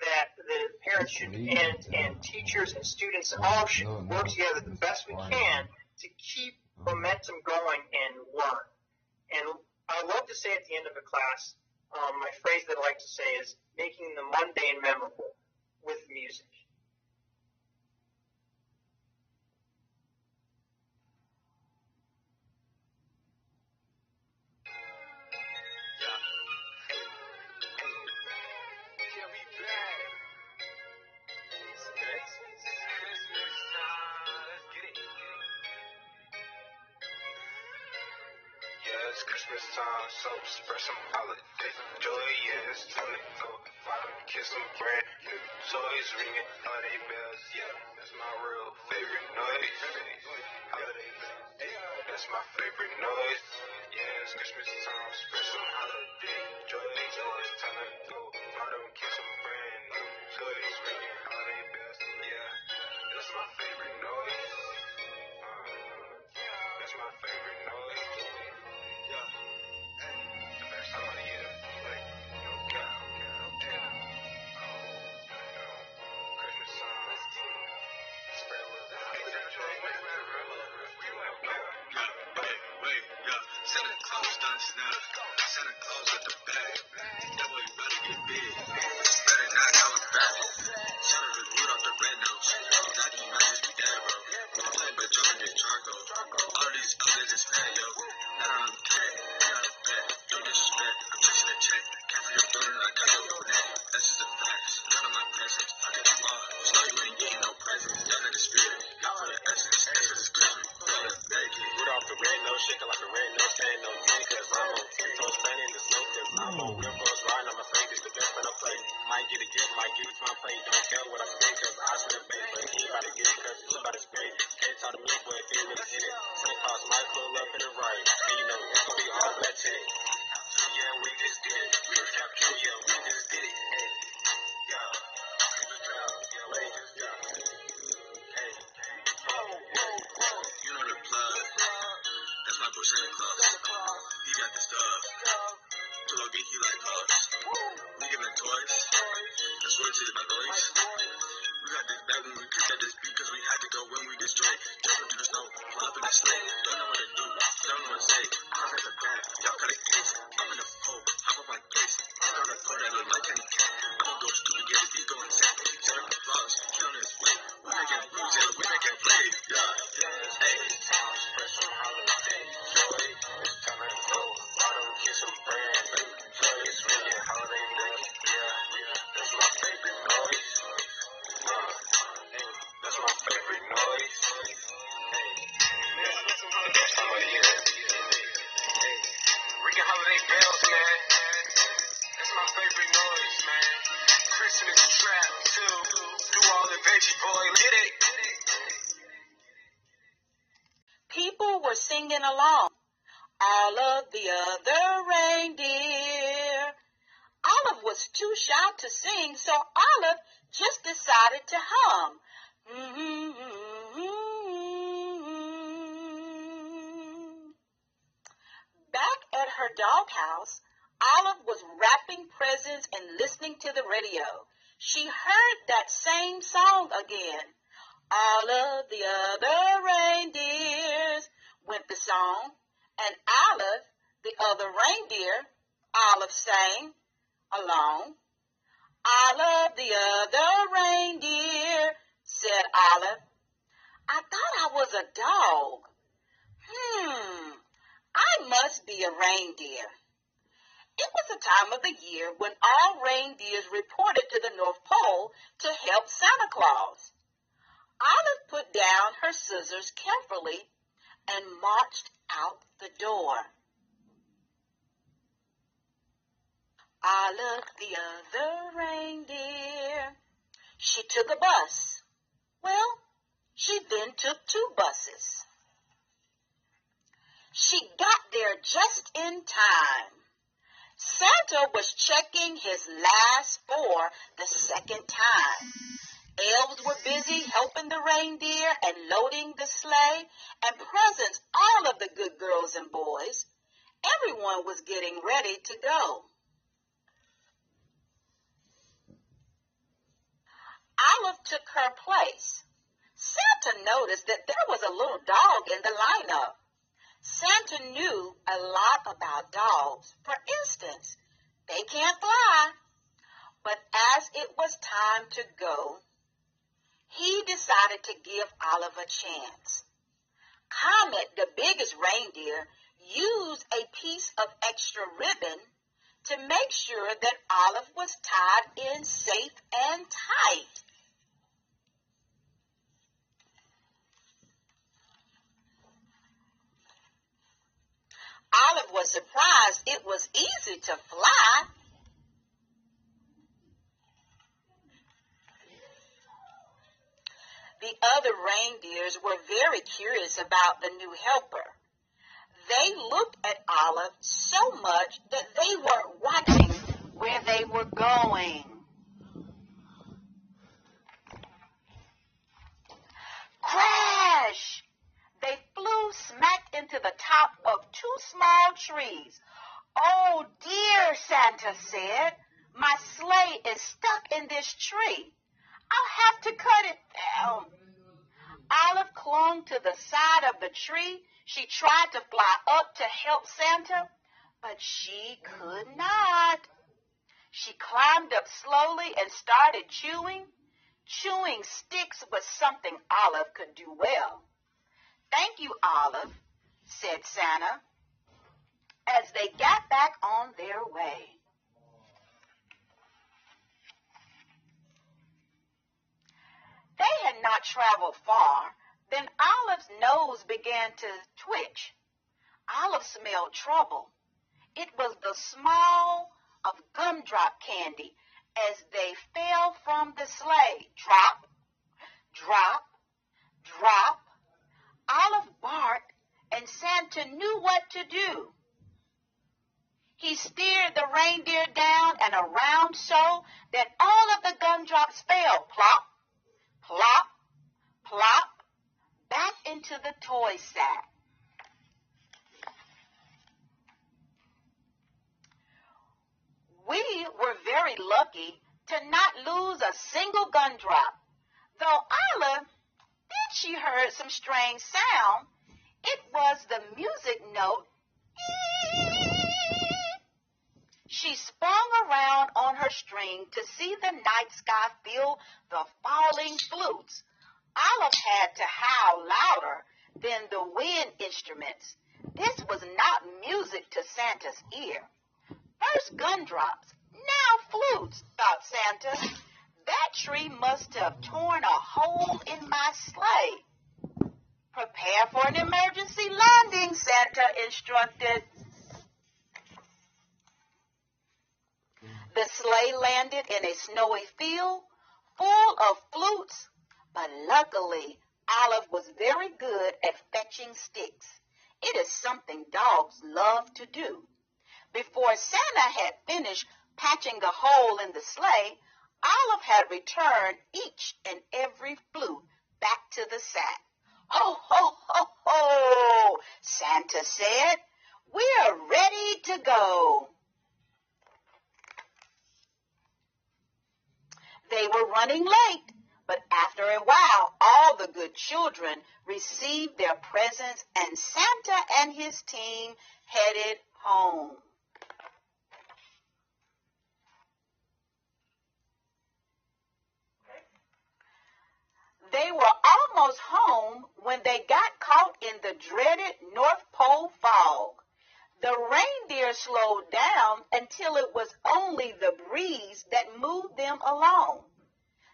that the parents should, and teachers and students all should work together the best we can to keep momentum going and learn. And I love to say at the end of a class, my phrase that I like to say is making the mundane memorable with music. It's Christmas time, so spread some holiday joy. Yeah, it's time to go. Bottom kiss some brand new toys, ringing holiday bells. Yeah, that's my real favorite noise. Holiday bells, yeah, that's my favorite noise. Yeah, it's Christmas time, spread some holiday joy. It's time to go. Bottom kiss some brand new toys, ringing holiday bells. Yeah, that's my favorite noise. That's my favorite noise. The best time of the year, like, no cap, no doubt. Christmas song, let's get it. Spread a little Santa Claus done snapped. Santa Claus at the bag. That boy better get big. Better not come back. Shout out to Rudolph the red nose. Not you might just be dead, bro. I'm playing by John and Charco. All of these others is fat, yo. Not on the cat. Not a bet. No disrespect. I'm chasing a check. Can't feel your burden. I got your neck. That's just the facts. None of my presents. I get them all. Start you ain't getting no presents. Done in the spirit. Y'all for the essence. Essence is Christmas. Rudolph the red nose. Shaking like a red nose. Stand no thing. Cause I'm on 10 toes. Standing in the snow. Cause I'm on real close. Riding on my slate. It's the best friend I play. Might get a gift. Might give it to my plate. Don't care what I say. Cause I spend bait. But he about to get it. Cause he about to spray. Can't talk to me. But if he really hit it. Santa Claus might pull up in the right. And you know it's gonna be all black titty. Yeah, we just did it. We just got true. Yeah, we just did it. Hey, yeah. Yeah, ladies. Yeah. Hey. You know the plug. That's my boy Santa Claus. He got the stuff. To go get you like hugs. We giving toys. That's what it is, my boys. We got this bag when we picked up this beat. Cause we had to go when we destroyed. Jump into the snow. Pull up in the sleigh. Don't know what to do. Don't know what to say. Cause at the back. Y'all got a case. I'm in the hole. Hop up my place. I'm on the floor that look like candy cat. I'm gonna go stupid. Get the beat going insane. Santa Claus. Get on his way. We making moves. Yeah, we making play. Yeah. Hey. Special holiday joy. It's time to go. Bottom kiss some brand new toys. Ringing holiday bells. Yeah. That's my favorite noise. That's my favorite noise. Hey. Yeah. The best time of the year. Hey. Ringing holiday bells, man. That's my favorite noise, man. Christmas trap, too. Do all the veggie boy. Get it. People were singing along. All of the other reindeer. Olive was too shy to sing, so Olive just decided to hum. Back at her doghouse, Olive was wrapping presents and listening to the radio. She heard that same song again. All of the other reindeers, went the song, and Olive, the other reindeer, Olive sang along. All of the other reindeer, said Olive. I thought I was a dog. I must be a reindeer. It was a time of the year when all reindeers reported to the North Pole to help Santa Claus. Olive put down her scissors carefully and marched out the door. Olive, the other reindeer. She took a bus. Well, she then took 2 buses. She got there just in time. Santa was checking his last 4 the second time. Elves were busy helping the reindeer and loading the sleigh and presents all of the good girls and boys. Everyone was getting ready to go. Olive took her place. Santa noticed that there was a little dog in the lineup. Santa knew a lot about dogs. For instance, they can't fly. But as it was time to go, he decided to give Olive a chance. Comet, the biggest reindeer, used a piece of extra ribbon to make sure that Olive was tied in safe and tight. Olive was surprised it was easy to fly. The other reindeers were very curious about the new helper. They looked at Olive so much that they were watching where they were going. Crash! They flew smack into the top of two small trees. "Oh dear," Santa said, "my sleigh is stuck in this tree. I'll have to cut it down." Olive clung to the side of the tree. She tried to fly up to help Santa, but she could not. She climbed up slowly and started chewing. Chewing sticks was something Olive could do well. "Thank you, Olive," said Santa, as they got back on their way. They had not traveled far. Then Olive's nose began to twitch. Olive smelled trouble. It was the smell of gumdrop candy as they fell from the sleigh. Drop, drop, drop. Olive barked, and Santa knew what to do. He steered the reindeer down and around so that all of the gumdrops fell. Plop, plop, plop, back into the toy sack. We were very lucky to not lose a single gumdrop. Though Olive, then she heard some strange sound. It was the music note. She spun around on her string to see the night sky fill the falling flutes. Olive had to howl louder than the wind instruments. This was not music to Santa's ear. First gumdrops, now flutes, thought Santa. That tree must have torn a hole in my sleigh. Prepare for an emergency landing, Santa instructed. The sleigh landed in a snowy field full of flutes, but luckily Olive was very good at fetching sticks. It is something dogs love to do. Before Santa had finished patching the hole in the sleigh, Olive had returned each and every flute back to the sack. "Ho, ho, ho, ho," Santa said. "We're ready to go." They were running late, but after a while, all the good children received their presents, and Santa and his team headed home. They were almost home when they got caught in the dreaded North Pole fog. The reindeer slowed down until it was only the breeze that moved them along.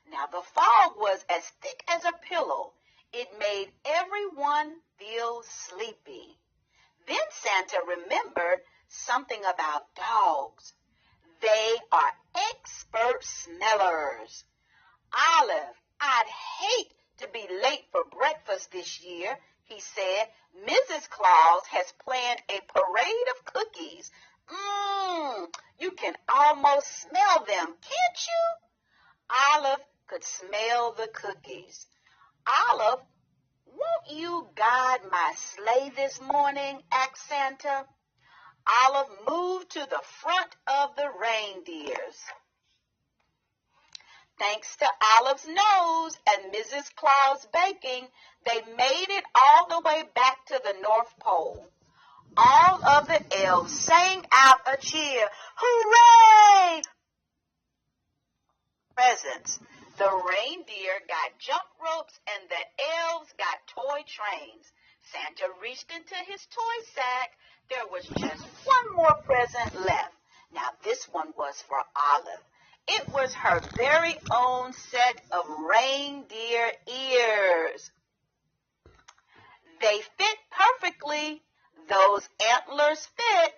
Now the fog was as thick as a pillow. It made everyone feel sleepy. Then Santa remembered something about dogs. They are expert smellers. "Olive, I'd hate to be late for breakfast this year," he said. "Mrs. Claus has planned a parade of cookies. You can almost smell them, can't you?" Olive could smell the cookies. Olive, won't you guide my sleigh this morning? Asked Santa. Olive moved to the front of the reindeers. Thanks to Olive's nose and Mrs. Claus' baking, they made it all the way back to the North Pole. All of the elves sang out a cheer, "Hooray!" Presents. The reindeer got jump ropes and the elves got toy trains. Santa reached into his toy sack. There was just one more present left. Now this one was for Olive. It was her very own set of reindeer ears. They fit perfectly. Those antlers fit.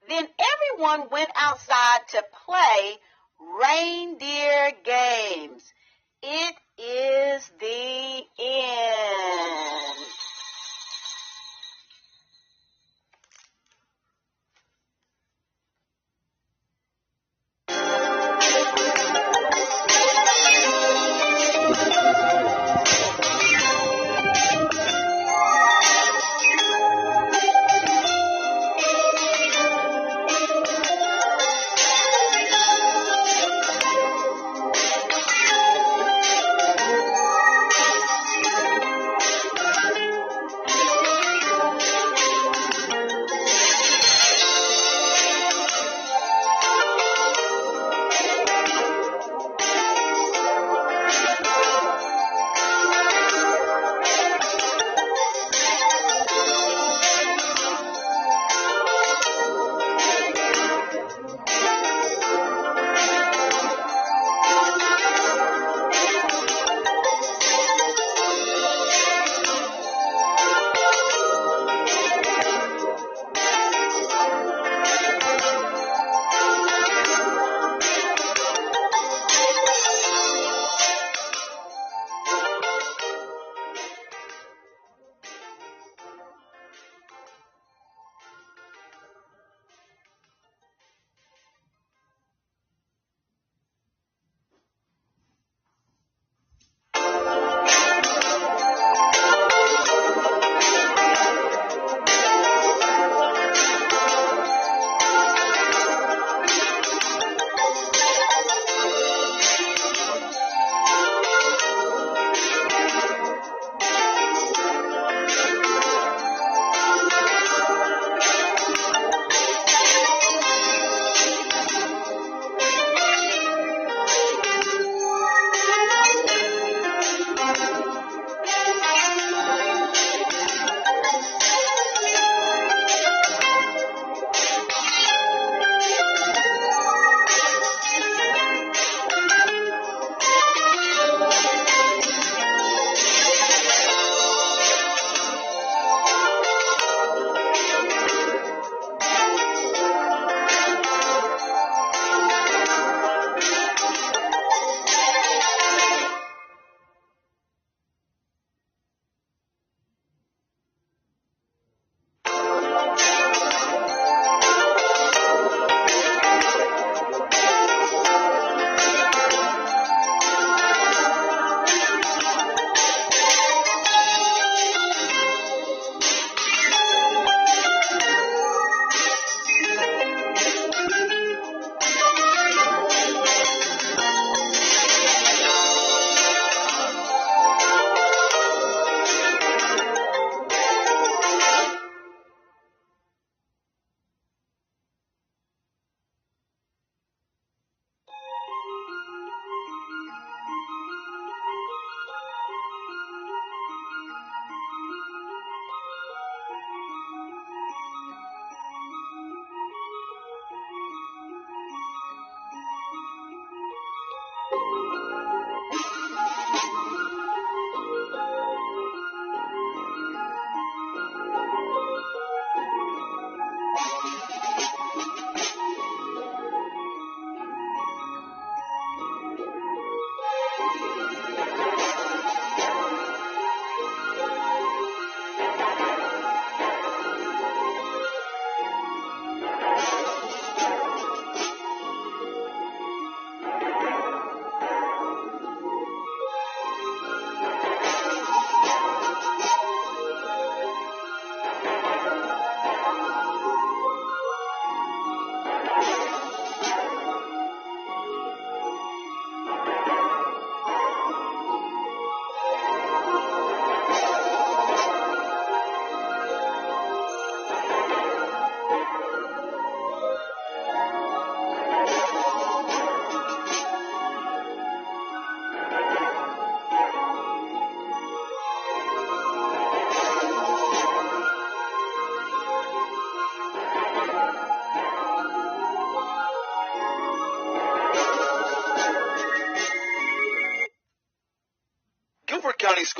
Then everyone went outside to play reindeer games. It is the end.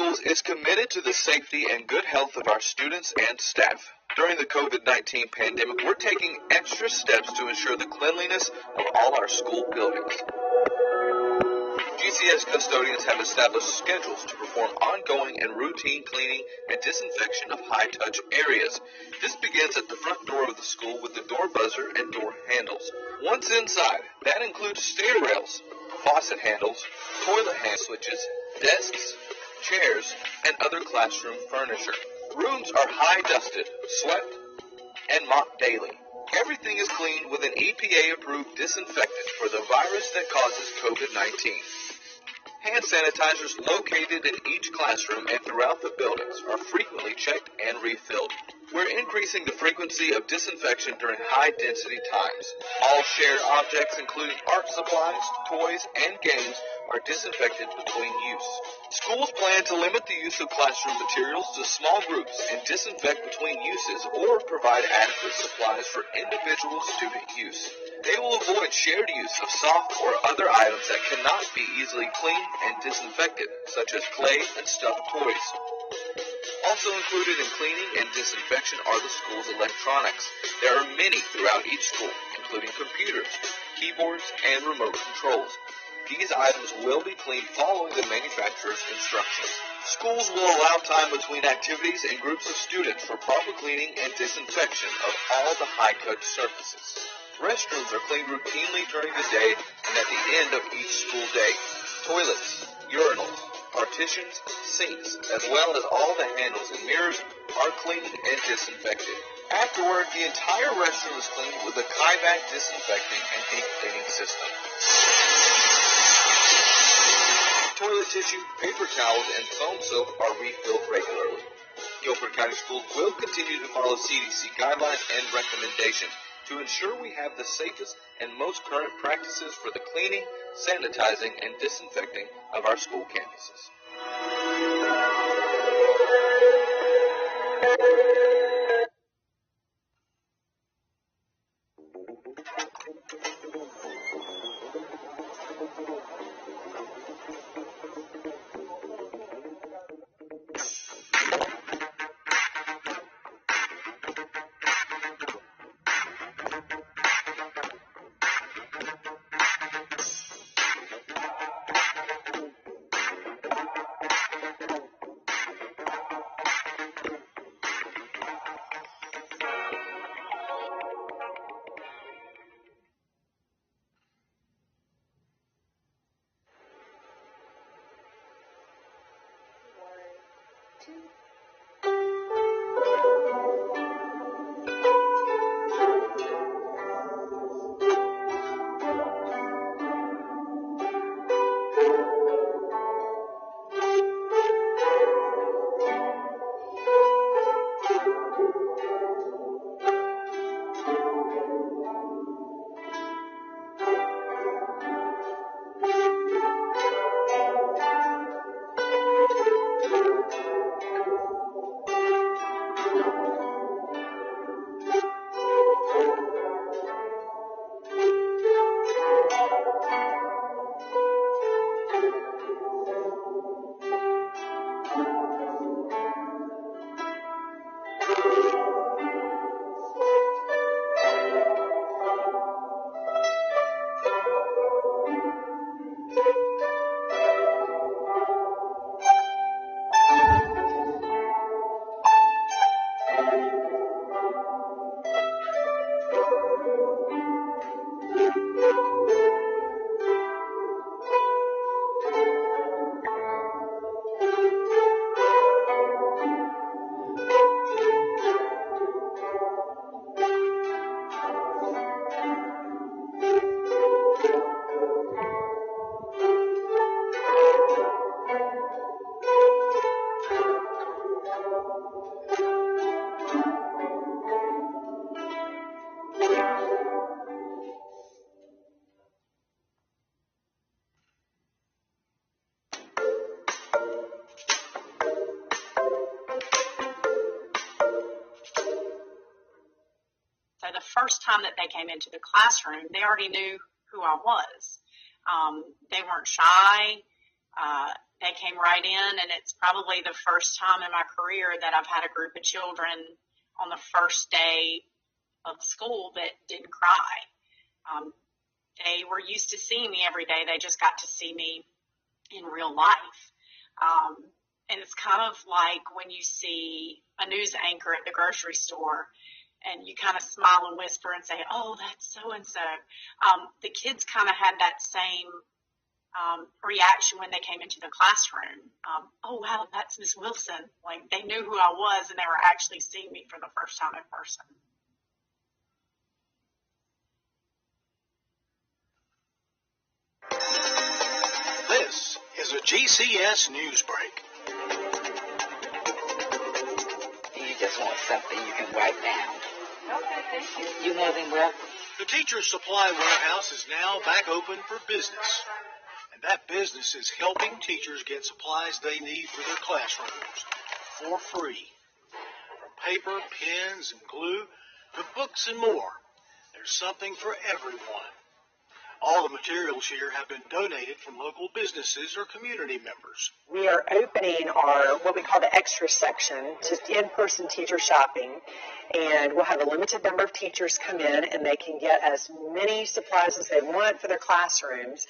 Schools is committed to the safety and good health of our students and staff. During the COVID-19 pandemic, we're taking extra steps to ensure the cleanliness of all our school buildings. GCS custodians have established schedules to perform ongoing and routine cleaning and disinfection of high-touch areas. This begins at the front door of the school with the door buzzer and door handles. Once inside, that includes stair rails, faucet handles, toilet hand switches, desks, chairs, and other classroom furniture. Rooms are high-dusted, swept, and mopped daily. Everything is cleaned with an EPA-approved disinfectant for the virus that causes COVID-19. Hand sanitizers located in each classroom and throughout the buildings are frequently checked and refilled. We're increasing the frequency of disinfection during high-density times. All shared objects, including art supplies, toys, and games, are disinfected between use. Schools plan to limit the use of classroom materials to small groups and disinfect between uses or provide adequate supplies for individual student use. They will avoid shared use of soft or other items that cannot be easily cleaned and disinfected, such as clay and stuffed toys. Also included in cleaning and disinfection are the school's electronics. There are many throughout each school, including computers, keyboards, and remote controls. These items will be cleaned following the manufacturer's instructions. Schools will allow time between activities and groups of students for proper cleaning and disinfection of all the high-touch surfaces. Restrooms are cleaned routinely during the day and at the end of each school day. Toilets, urinals, partitions, sinks, as well as all the handles and mirrors are cleaned and disinfected. Afterward, the entire restroom is cleaned with a Kaivac disinfecting and deep cleaning system. Toilet tissue, paper towels, and foam soap are refilled regularly. Guilford County Schools will continue to follow CDC guidelines and recommendations to ensure we have the safest and most current practices for the cleaning, sanitizing, and disinfecting of our school campuses. So the first time that they came into the classroom, they already knew who I was. They weren't shy. They came right in, and it's probably the first time in my career that I've had a group of children on the first day of school that didn't cry. They were used to seeing me every day. They just got to see me in real life. And it's kind of like when you see a news anchor at the grocery store and you kind of smile and whisper and say, oh, that's so-and-so. The kids kind of had that same reaction when they came into the classroom. Oh, wow, that's Miss Wilson. Like, they knew who I was, and they were actually seeing me for the first time in person. This is a GCS news break. You just want something you can write down. Okay, thank you. You're more than welcome. The Teacher's Supply Warehouse is now back open for business. And that business is helping teachers get supplies they need for their classrooms for free. From paper, pens, and glue to books and more, there's something for everyone. All the materials here have been donated from local businesses or community members. We are opening our, what we call the extra section, to in-person teacher shopping, and we'll have a limited number of teachers come in, and they can get as many supplies as they want for their classrooms.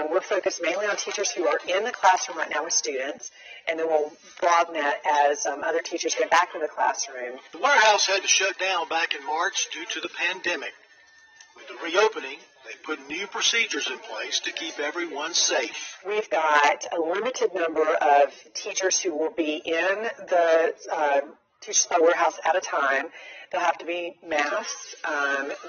We're focused mainly on teachers who are in the classroom right now with students, and then we'll broaden that as other teachers get back in the classroom. The warehouse had to shut down back in March due to the pandemic. With the reopening, they put new procedures in place to keep everyone safe. We've got a limited number of teachers who will be in the Teacher Supply Warehouse at a time. They'll have to be masked.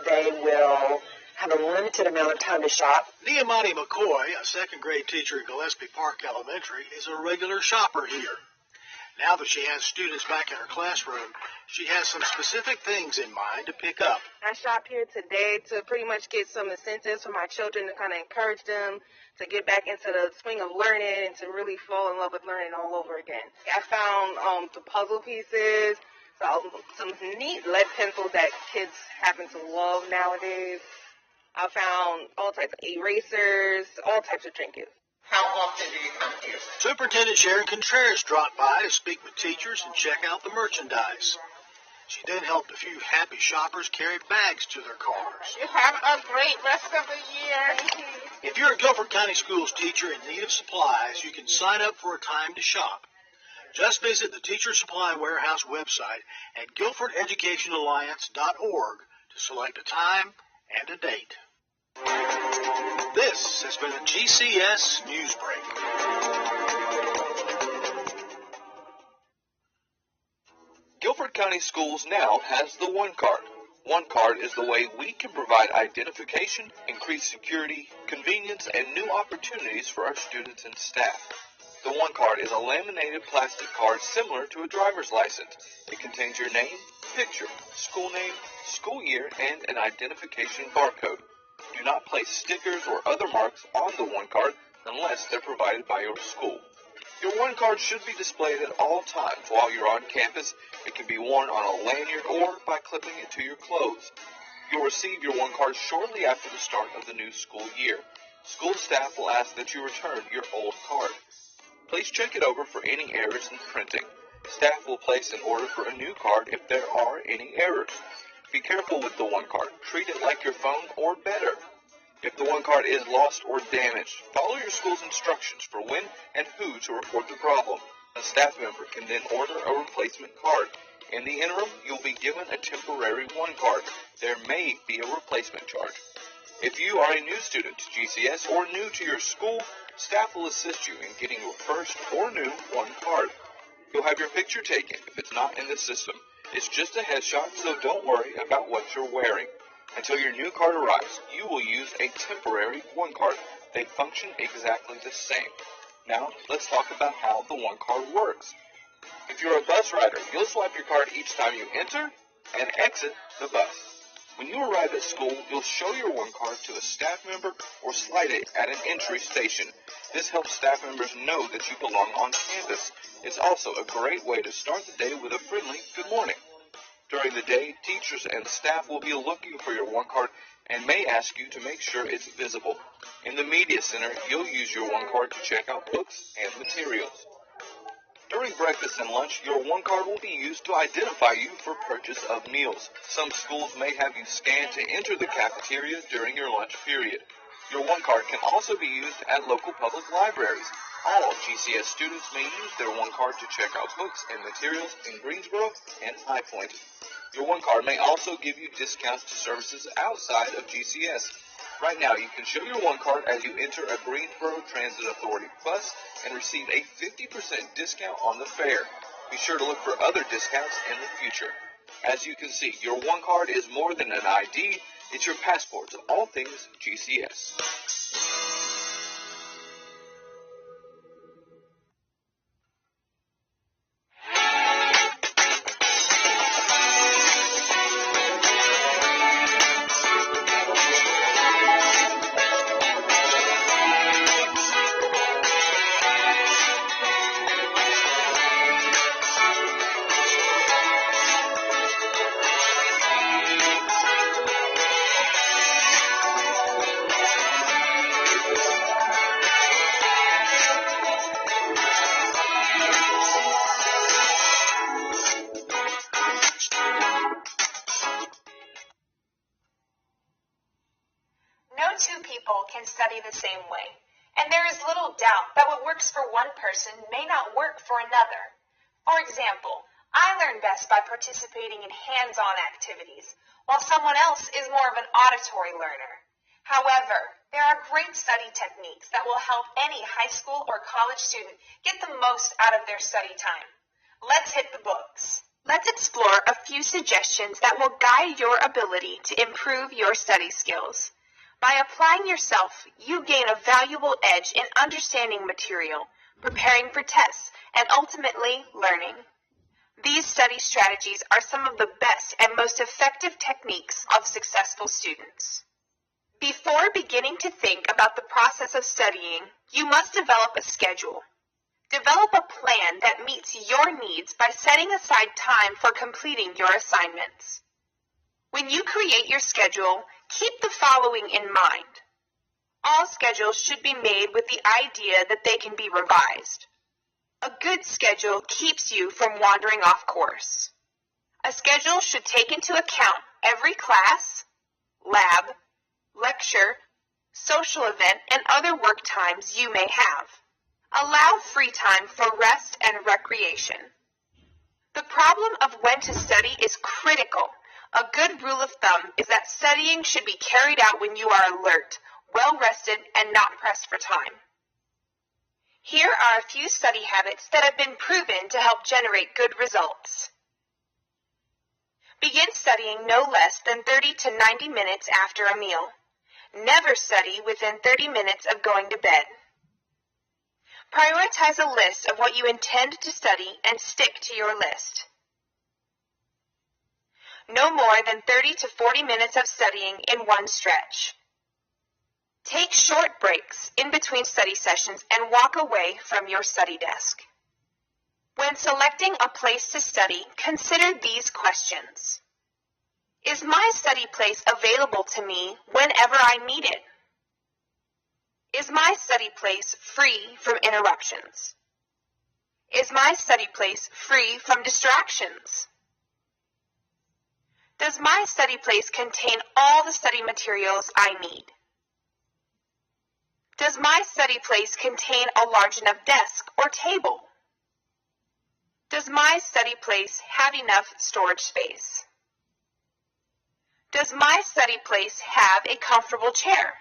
They will have a limited amount of time to shop. Nehemiah McCoy, a second grade teacher at Gillespie Park Elementary, is a regular shopper here. Now that she has students back in her classroom, she has some specific things in mind to pick up. I shopped here today to pretty much get some incentives for my children to kind of encourage them to get back into the swing of learning and to really fall in love with learning all over again. I found the puzzle pieces, some neat lead pencils that kids happen to love nowadays. I found all types of erasers, all types of trinkets. How often do you come here? Superintendent Sharon Contreras dropped by to speak with teachers and check out the merchandise. She then helped a few happy shoppers carry bags to their cars. You have a great rest of the year. If you're a Guilford County Schools teacher in need of supplies, you can sign up for a time to shop. Just visit the Teacher Supply Warehouse website at guilfordeducationalliance.org to select a time and a date. This has been a GCS News Break. Guilford County Schools now has the One Card. One Card is the way we can provide identification, increased security, convenience, and new opportunities for our students and staff. The One Card is a laminated plastic card similar to a driver's license. It contains your name, picture, school name, school year, and an identification barcode. Do not place stickers or other marks on the One Card unless they're provided by your school. Your One Card should be displayed at all times while you're on campus. It can be worn on a lanyard or by clipping it to your clothes. You'll receive your One Card shortly after the start of the new school year. School staff will ask that you return your old card. Please check it over for any errors in printing. Staff will place an order for a new card if there are any errors. Be careful with the One Card. Treat it like your phone or better. If the One Card is lost or damaged, follow your school's instructions for when and who to report the problem. A staff member can then order a replacement card. In the interim, you'll be given a temporary One Card. There may be a replacement charge. If you are a new student to GCS or new to your school, staff will assist you in getting your first or new One Card. You'll have your picture taken if it's not in the system. It's just a headshot, so don't worry about what you're wearing. Until your new card arrives, you will use a temporary One Card. They function exactly the same. Now, let's talk about how the One Card works. If you're a bus rider, you'll swipe your card each time you enter and exit the bus. When you arrive at school, you'll show your One Card to a staff member or slide it at an entry station. This helps staff members know that you belong on campus. It's also a great way to start the day with a friendly good morning. During the day, teachers and staff will be looking for your One Card and may ask you to make sure it's visible. In the Media Center, you'll use your one card to check out books and materials. During breakfast and lunch, your one card will be used to identify you for purchase of meals. Some schools may have you scan to enter the cafeteria during your lunch period. Your one card can also be used at local public libraries. All GCS students may use their one card to check out books and materials in Greensboro and High Point. Your one card may also give you discounts to services outside of GCS. Right now, you can show your one card as you enter a Greensboro Transit Authority bus and receive a 50% discount on the fare. Be sure to look for other discounts in the future. As you can see, your one card is more than an ID. It's your passport to all things GCS. No two people can study the same way, and there is little doubt that what works for one person may not work for another. For example, I learn best by participating in hands-on activities, while someone else is more of an auditory learner. However, there are great study techniques that will help any high school or college student get the most out of their study time. Let's hit the books. Let's explore a few suggestions that will guide your ability to improve your study skills. By applying yourself, you gain a valuable edge in understanding material, preparing for tests, and ultimately learning. These study strategies are some of the best and most effective techniques of successful students. Before beginning to think about the process of studying, you must develop a schedule. Develop a plan that meets your needs by setting aside time for completing your assignments. When you create your schedule, keep the following in mind. All schedules should be made with the idea that they can be revised. A good schedule keeps you from wandering off course. A schedule should take into account every class, lab, lecture, social event, and other work times you may have. Allow free time for rest and recreation. The problem of when to study is critical. A good rule of thumb is that studying should be carried out when you are alert, well-rested, and not pressed for time. Here are a few study habits that have been proven to help generate good results. Begin studying no less than 30 to 90 minutes after a meal. Never study within 30 minutes of going to bed. Prioritize a list of what you intend to study and stick to your list. No more than 30 to 40 minutes of studying in one stretch. Take short breaks in between study sessions and walk away from your study desk. When selecting a place to study, consider these questions. Is my study place available to me whenever I need it? Is my study place free from interruptions? Is my study place free from distractions? Does my study place contain all the study materials I need? Does my study place contain a large enough desk or table? Does my study place have enough storage space? Does my study place have a comfortable chair?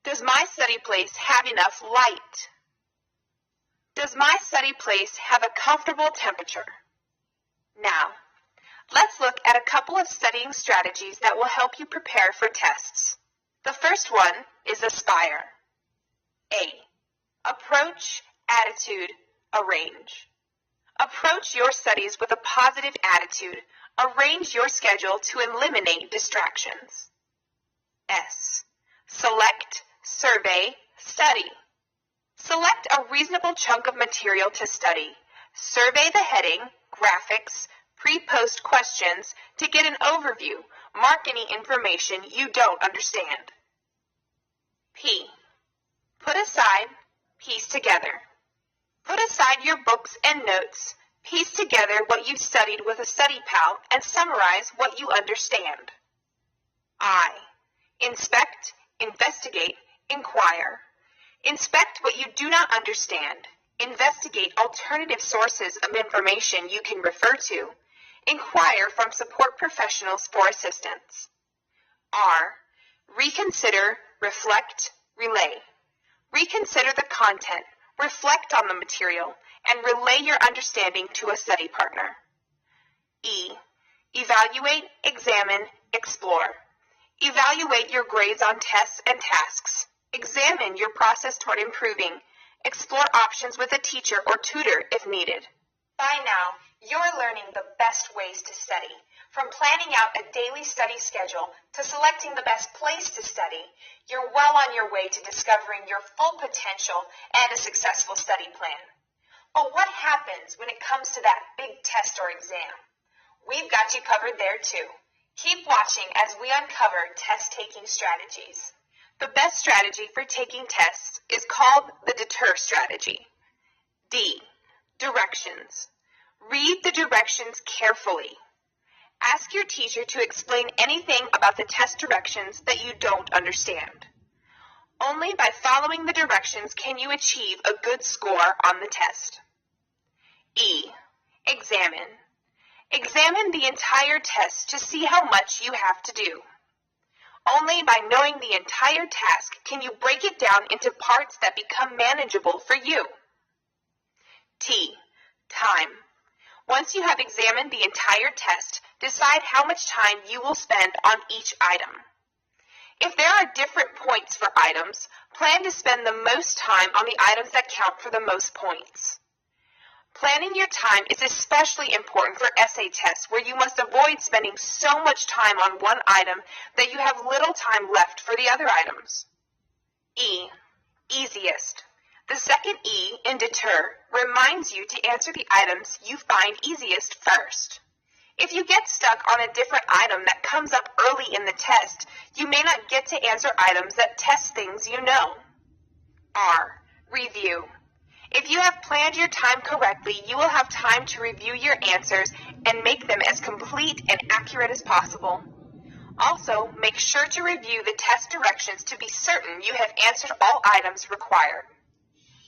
Does my study place have enough light? Does my study place have a comfortable temperature? Now, let's look at a couple of studying strategies that will help you prepare for tests. The first one is Aspire. A. Approach, attitude, arrange. Approach your studies with a positive attitude. Arrange your schedule to eliminate distractions. S. Select, survey, study. Select a reasonable chunk of material to study. Survey the heading, graphics, pre-post questions to get an overview, Mark any information you don't understand. P. Put aside, piece together. Put aside your books and notes. Piece together what you studied with a study pal and summarize what you understand. I. Inspect, investigate, inquire. Inspect what you do not understand. Investigate alternative sources of information you can refer to. Inquire from support professionals for assistance. R. Reconsider, reflect, relay. Reconsider the content, reflect on the material, and relay your understanding to a study partner. E. Evaluate, examine, explore. Evaluate your grades on tests and tasks. Examine your process toward improving. Explore options with a teacher or tutor if needed. By now, you're learning the best ways to study. From planning out a daily study schedule to selecting the best place to study, you're well on your way to discovering your full potential and a successful study plan. But what happens when it comes to that big test or exam? We've got you covered there too. Keep watching as we uncover test-taking strategies. The best strategy for taking tests is called the deter strategy. D. Directions. Read the directions carefully. Ask your teacher to explain anything about the test directions that you don't understand. Only by following the directions can you achieve a good score on the test. E. Examine. Examine the entire test to see how much you have to do. Only by knowing the entire task can you break it down into parts that become manageable for you. T. Time. Once you have examined the entire test, decide how much time you will spend on each item. If there are different points for items, plan to spend the most time on the items that count for the most points. Planning your time is especially important for essay tests where you must avoid spending so much time on one item that you have little time left for the other items. E. Easiest. The second E in deter reminds you to answer the items you find easiest first. If you get stuck on a different item that comes up early in the test, you may not get to answer items that test things you know. R. Review. If you have planned your time correctly, you will have time to review your answers and make them as complete and accurate as possible. Also, make sure to review the test directions to be certain you have answered all items required.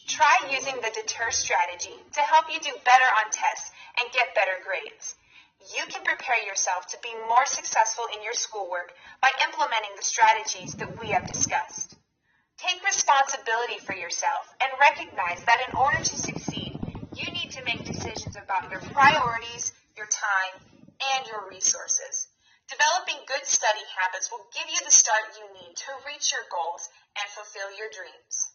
Try using the deter strategy to help you do better on tests and get better grades. You can prepare yourself to be more successful in your schoolwork by implementing the strategies that we have discussed. Take responsibility for yourself and recognize that in order to succeed, you need to make decisions about your priorities, your time, and your resources. Developing good study habits will give you the start you need to reach your goals and fulfill your dreams.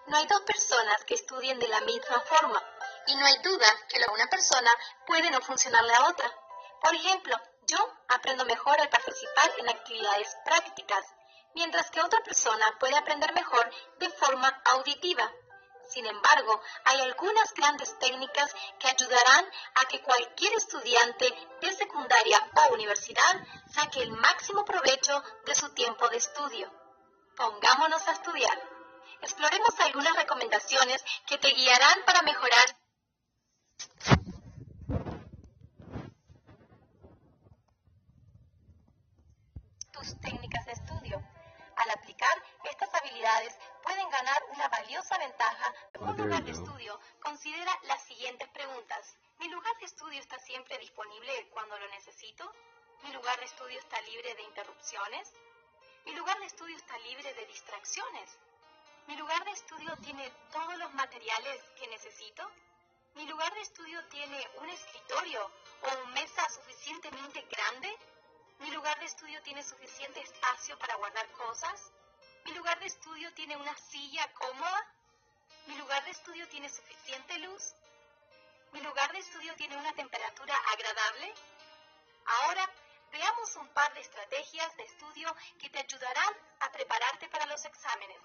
No hay dos personas que estudien de la misma forma y no hay duda que una persona puede no funcionarle a otra. Por ejemplo, yo aprendo mejor al participar en actividades prácticas, mientras que otra persona puede aprender mejor de forma auditiva. Sin embargo, hay algunas grandes técnicas que ayudarán a que cualquier estudiante de secundaria o universidad saque el máximo provecho de su tiempo de estudio. Pongámonos a estudiar. Exploremos algunas recomendaciones que te guiarán para mejorar tus técnicas de estudio. Al aplicar estas habilidades, pueden ganar una valiosa ventaja. Un lugar de estudio considera las siguientes preguntas. ¿Mi lugar de estudio está siempre disponible cuando lo necesito? ¿Mi lugar de estudio está libre de interrupciones? ¿Mi lugar de estudio está libre de distracciones? ¿Mi lugar de estudio tiene todos los materiales que necesito? ¿Mi lugar de estudio tiene un escritorio o una mesa suficientemente grande? ¿Mi lugar de estudio tiene suficiente espacio para guardar cosas? ¿Mi lugar de estudio tiene una silla cómoda? ¿Mi lugar de estudio tiene suficiente luz? ¿Mi lugar de estudio tiene una temperatura agradable? Ahora, Veamos un par de estrategias de estudio que te ayudarán a prepararte para los exámenes.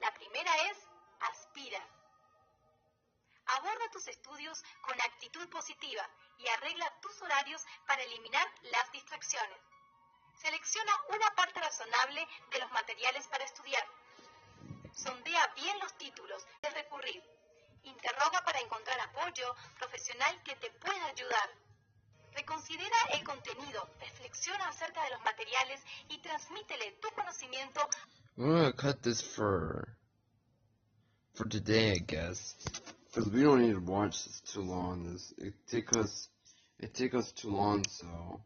La primera es aspira. Aborda tus estudios con actitud positiva y arregla tus horarios para eliminar las distracciones. Selecciona una parte razonable de los materiales para estudiar. Sondea bien los títulos de recurrir. Interroga para encontrar apoyo profesional que te pueda ayudar. Reconsidera el contenido, reflexiona acerca de los materiales y transmítele tu conocimiento. I'm gonna cut this for today, I guess, because we don't need to watch this too long. It take us too long, so.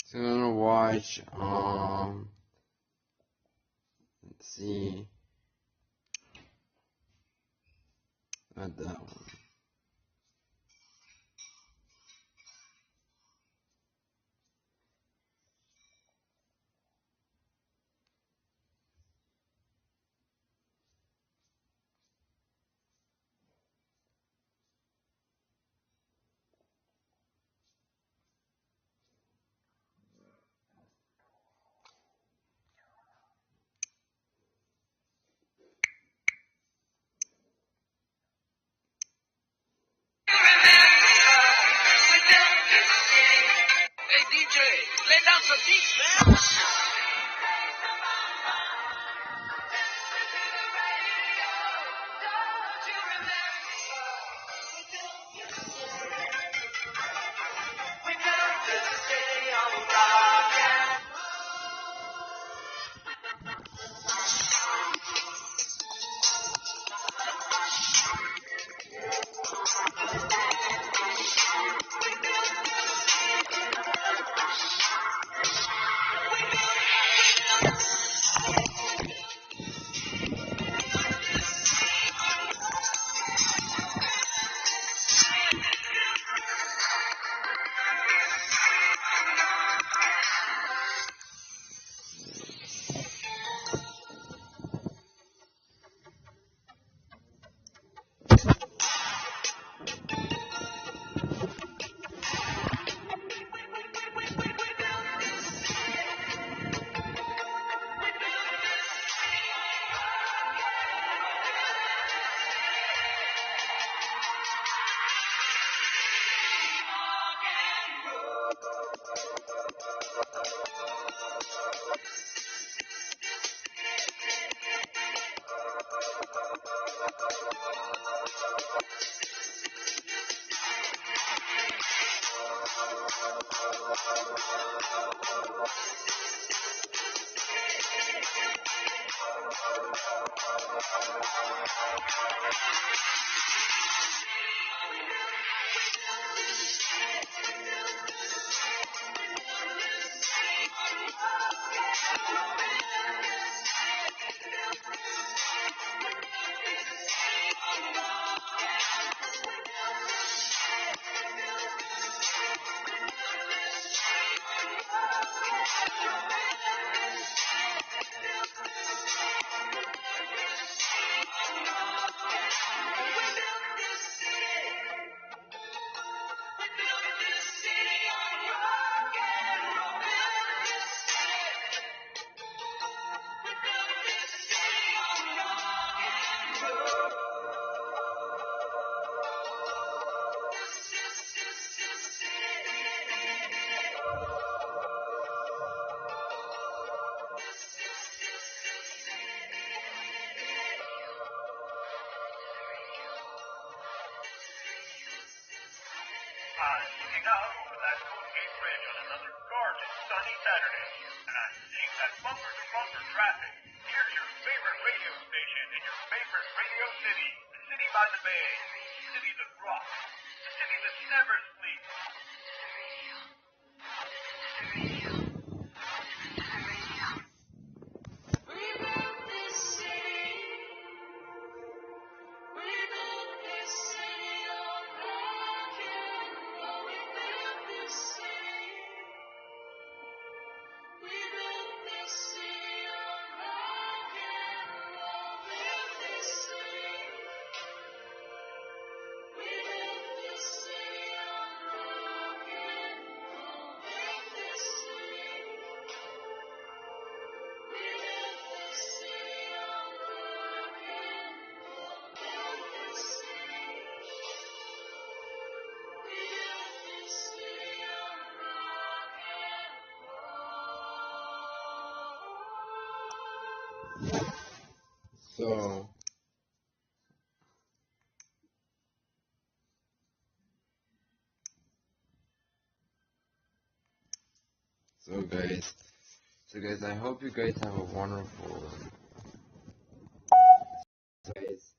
So I'm gonna watch, let's see, not that one. Hey DJ, lay down some beats, man. Looking out over that Coast Gate Bridge on another gorgeous sunny Saturday, and I'm seeing that bumper-to-bumper traffic. Here's your favorite radio station in your favorite radio city, the city by the bay, the city that rocks, the city that never sleeps. We built this city on rock and roll. We built this So, guys, I hope you guys have a wonderful guys.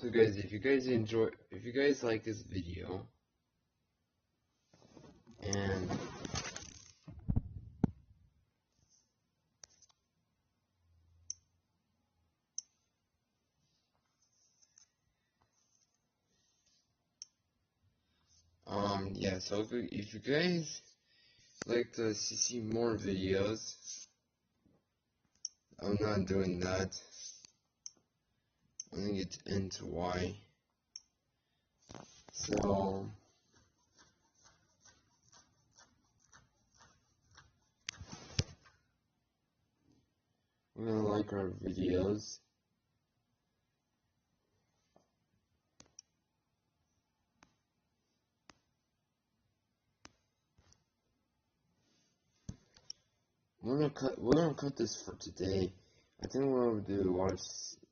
So guys, if you guys like this video, and yeah, so if you guys like to see more videos, I'm not doing that. I'm gonna get into why. So, we're gonna like our videos. We're gonna cut this for today. I think we're gonna do watch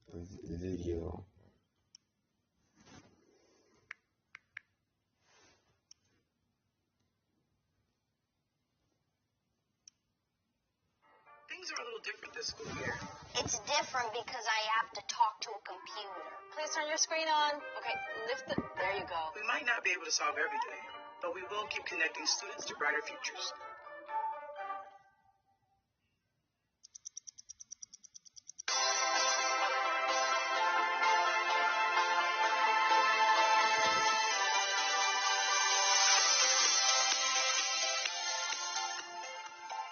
the video. Things are a little different this school year. It's different because I have to talk to a computer. Please turn your screen on. Okay, lift it. There you go. We might not be able to solve everything, but we will keep connecting students to brighter futures.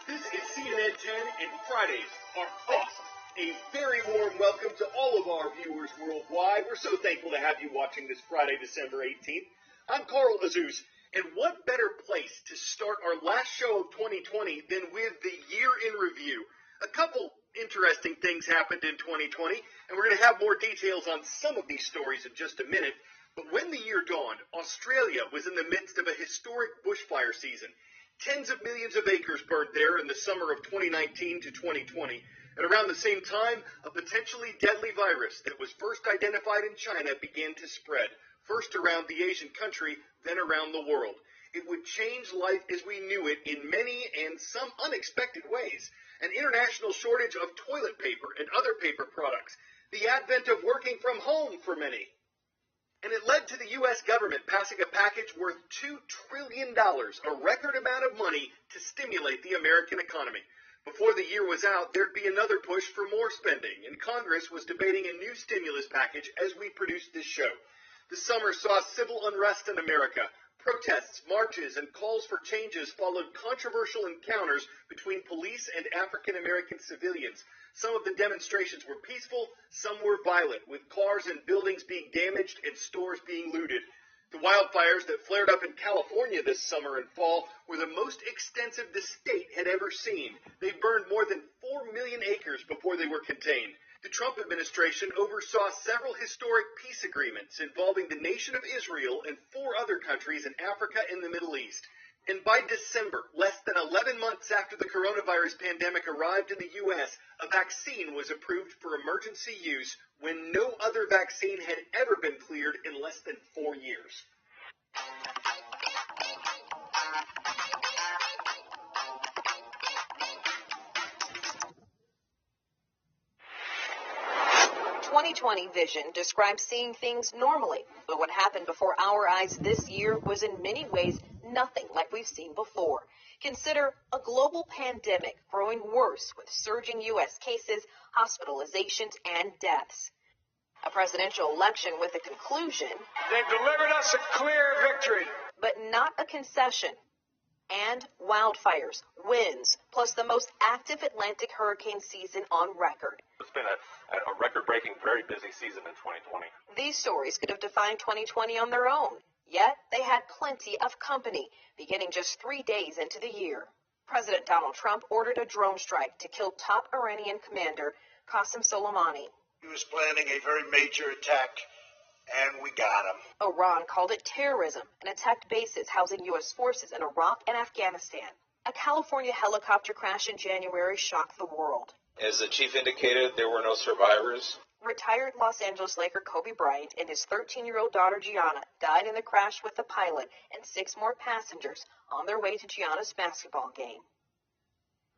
This is CNN 10, and Fridays are awesome. A very warm welcome to all of our viewers worldwide. We're so thankful to have you watching this Friday, December 18th. I'm Carl Azus, and what better place to start our last show of 2020 than with the year in review? A couple interesting things happened in 2020, and we're going to have more details on some of these stories in just a minute. But when the year dawned, Australia was in the midst of a historic bushfire season. Tens of millions of acres burned there in the summer of 2019 to 2020. And around the same time, a potentially deadly virus that was first identified in China began to spread, first around the Asian country, then around the world. It would change life as we knew it in many and some unexpected ways. An international shortage of toilet paper and other paper products. The advent of working from home for many. And it led to the U.S. government passing a package worth $2 trillion, a record amount of money to stimulate the American economy. Before the year was out, there'd be another push for more spending, and Congress was debating a new stimulus package as we produced this show. The summer saw civil unrest in America. Protests, marches, and calls for changes followed controversial encounters between police and African American civilians. Some of the demonstrations were peaceful, some were violent, with cars and buildings being damaged and stores being looted. The wildfires that flared up in California this summer and fall were the most extensive the state had ever seen. They burned more than 4 million acres before they were contained. The Trump administration oversaw several historic peace agreements involving the nation of Israel and 4 other countries in Africa and the Middle East. And by December, less than 11 months after the coronavirus pandemic arrived in the U.S., a vaccine was approved for emergency use when no other vaccine had ever been cleared in less than 4 years. "2020 vision describes seeing things normally, but what happened before our eyes this year was in many ways nothing like we've seen before. Consider a global pandemic growing worse with surging U.S. cases, hospitalizations, and deaths. A presidential election with a conclusion. They've delivered us a clear victory. But not a concession. And wildfires, winds, plus the most active Atlantic hurricane season on record. It's been a record-breaking, very busy season in 2020. These stories could have defined 2020 on their own, yet they had plenty of company, beginning just 3 days into the year. President Donald Trump ordered a drone strike to kill top Iranian commander Qasem Soleimani. He was planning a very major attack, and we got him. Iran called it terrorism and attacked bases housing U.S. forces in Iraq and Afghanistan. A California helicopter crash in January shocked the world. As the chief indicated, there were no survivors. Retired Los Angeles Laker Kobe Bryant and his 13-year-old daughter Gianna died in the crash with the pilot and 6 more passengers on their way to Gianna's basketball game.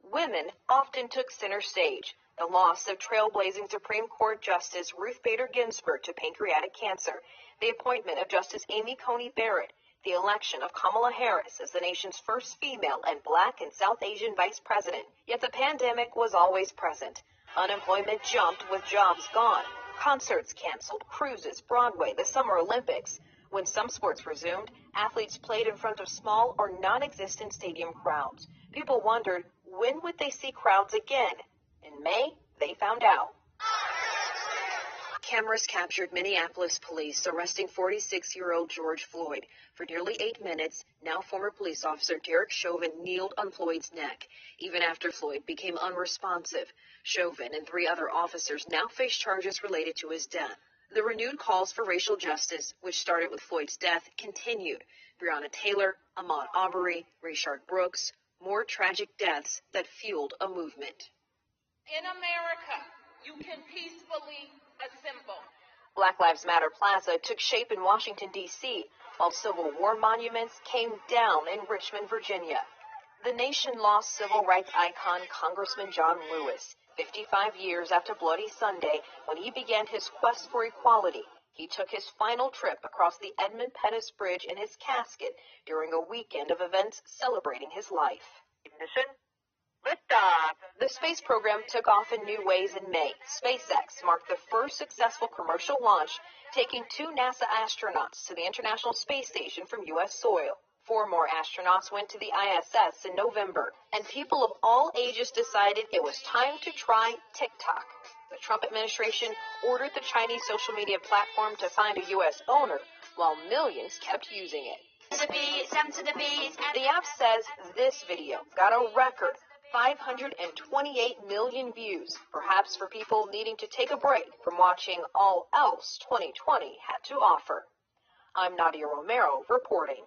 Women often took center stage. The loss of trailblazing Supreme Court Justice Ruth Bader Ginsburg to pancreatic cancer, the appointment of Justice Amy Coney Barrett, the election of Kamala Harris as the nation's first female and Black and South Asian vice president. Yet the pandemic was always present. Unemployment jumped with jobs gone, concerts canceled, cruises, Broadway, the Summer Olympics. When some sports resumed, athletes played in front of small or non-existent stadium crowds. People wondered, when would they see crowds again? In May, they found out. Cameras captured Minneapolis police arresting 46-year-old George Floyd. For nearly 8 minutes, now former police officer Derek Chauvin kneeled on Floyd's neck, even after Floyd became unresponsive. Chauvin and 3 other officers now face charges related to his death. The renewed calls for racial justice, which started with Floyd's death, continued. Breonna Taylor, Ahmaud Arbery, Rayshard Brooks, more tragic deaths that fueled a movement. In America, you can peacefully assemble. Black Lives Matter Plaza took shape in Washington, D.C., while Civil War monuments came down in Richmond, Virginia. The nation lost civil rights icon Congressman John Lewis, 55 years after Bloody Sunday, when he began his quest for equality. He took his final trip across the Edmund Pettus Bridge in his casket during a weekend of events celebrating his life. Ignition. Liftoff. The space program took off in new ways in May. SpaceX marked the first successful commercial launch, taking 2 NASA astronauts to the International Space Station from U.S. soil. 4 more astronauts went to the ISS in November, and people of all ages decided it was time to try TikTok. The Trump administration ordered the Chinese social media platform to find a U.S. owner, while millions kept using it. The app says this video got a record 528 million views, perhaps for people needing to take a break from watching all else 2020 had to offer. I'm Nadia Romero reporting.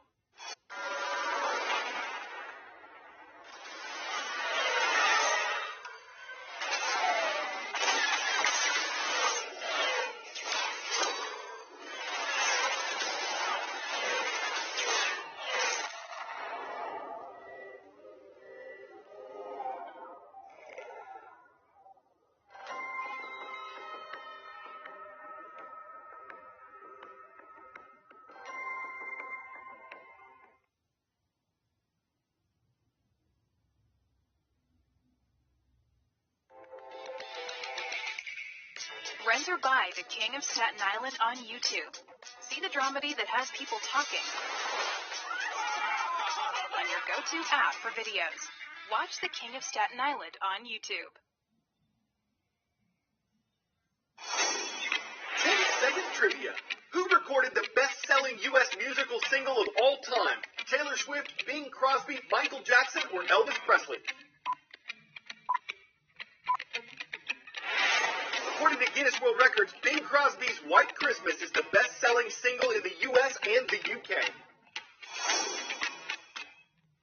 Rent or buy The King of Staten Island on YouTube. See the dramedy that has people talking on your go-to app for videos. Watch The King of Staten Island on YouTube. 10-second trivia. Who recorded the best-selling U.S. musical single of all time? Taylor Swift, Bing Crosby, Michael Jackson, or Elvis Presley? According to Guinness World Records, Bing Crosby's White Christmas is the best-selling single in the U.S. and the U.K.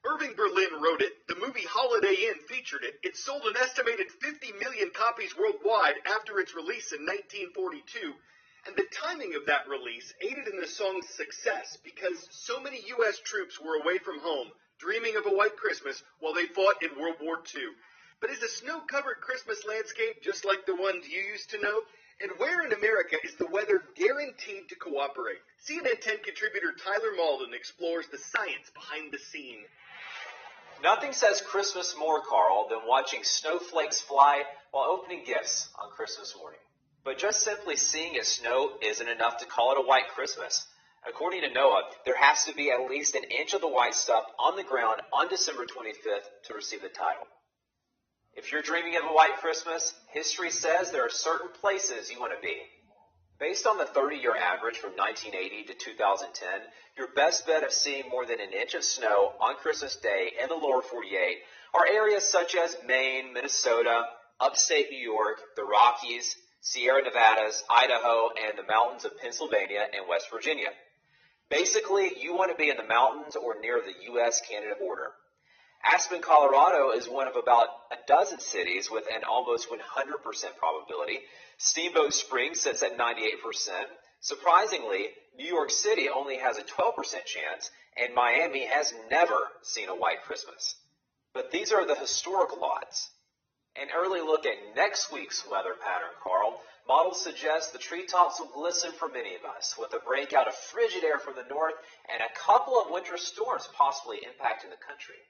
Irving Berlin wrote it. The movie Holiday Inn featured it. It sold an estimated 50 million copies worldwide after its release in 1942. And the timing of that release aided in the song's success because so many U.S. troops were away from home, dreaming of a white Christmas while they fought in World War II. But is a snow-covered Christmas landscape just like the ones you used to know? And where in America is the weather guaranteed to cooperate? CNN 10 contributor Tyler Malden explores the science behind the scene. Nothing says Christmas more, Carl, than watching snowflakes fly while opening gifts on Christmas morning. But just simply seeing it snow isn't enough to call it a white Christmas. According to NOAA, there has to be at least an inch of the white stuff on the ground on December 25th to receive the title. If you're dreaming of a white Christmas, history says there are certain places you want to be. Based on the 30-year average from 1980 to 2010, your best bet of seeing more than an inch of snow on Christmas Day in the lower 48 are areas such as Maine, Minnesota, upstate New York, the Rockies, Sierra Nevadas, Idaho, and the mountains of Pennsylvania and West Virginia. Basically, you want to be in the mountains or near the U.S.-Canada border. Aspen, Colorado is one of about a dozen cities with an almost 100% probability. Steamboat Springs sits at 98%. Surprisingly, New York City only has a 12% chance, and Miami has never seen a white Christmas. But these are the historical odds. An early look at next week's weather pattern, Carl. Models suggest the treetops will glisten for many of us, with a breakout of frigid air from the north and a couple of winter storms possibly impacting the country.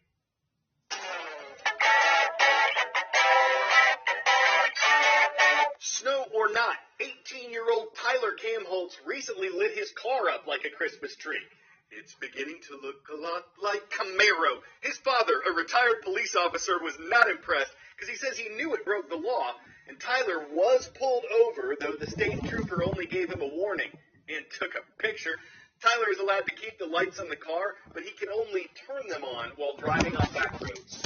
Snow or not, 18-year-old Tyler Kamholtz recently lit his car up like a Christmas tree. It's beginning to look a lot like Camaro. His father, a retired police officer, was not impressed because he says he knew it broke the law, and Tyler was pulled over, though the state trooper only gave him a warning and took a picture. Tyler is allowed to keep the lights on the car, but he can only turn them on while driving on back roads.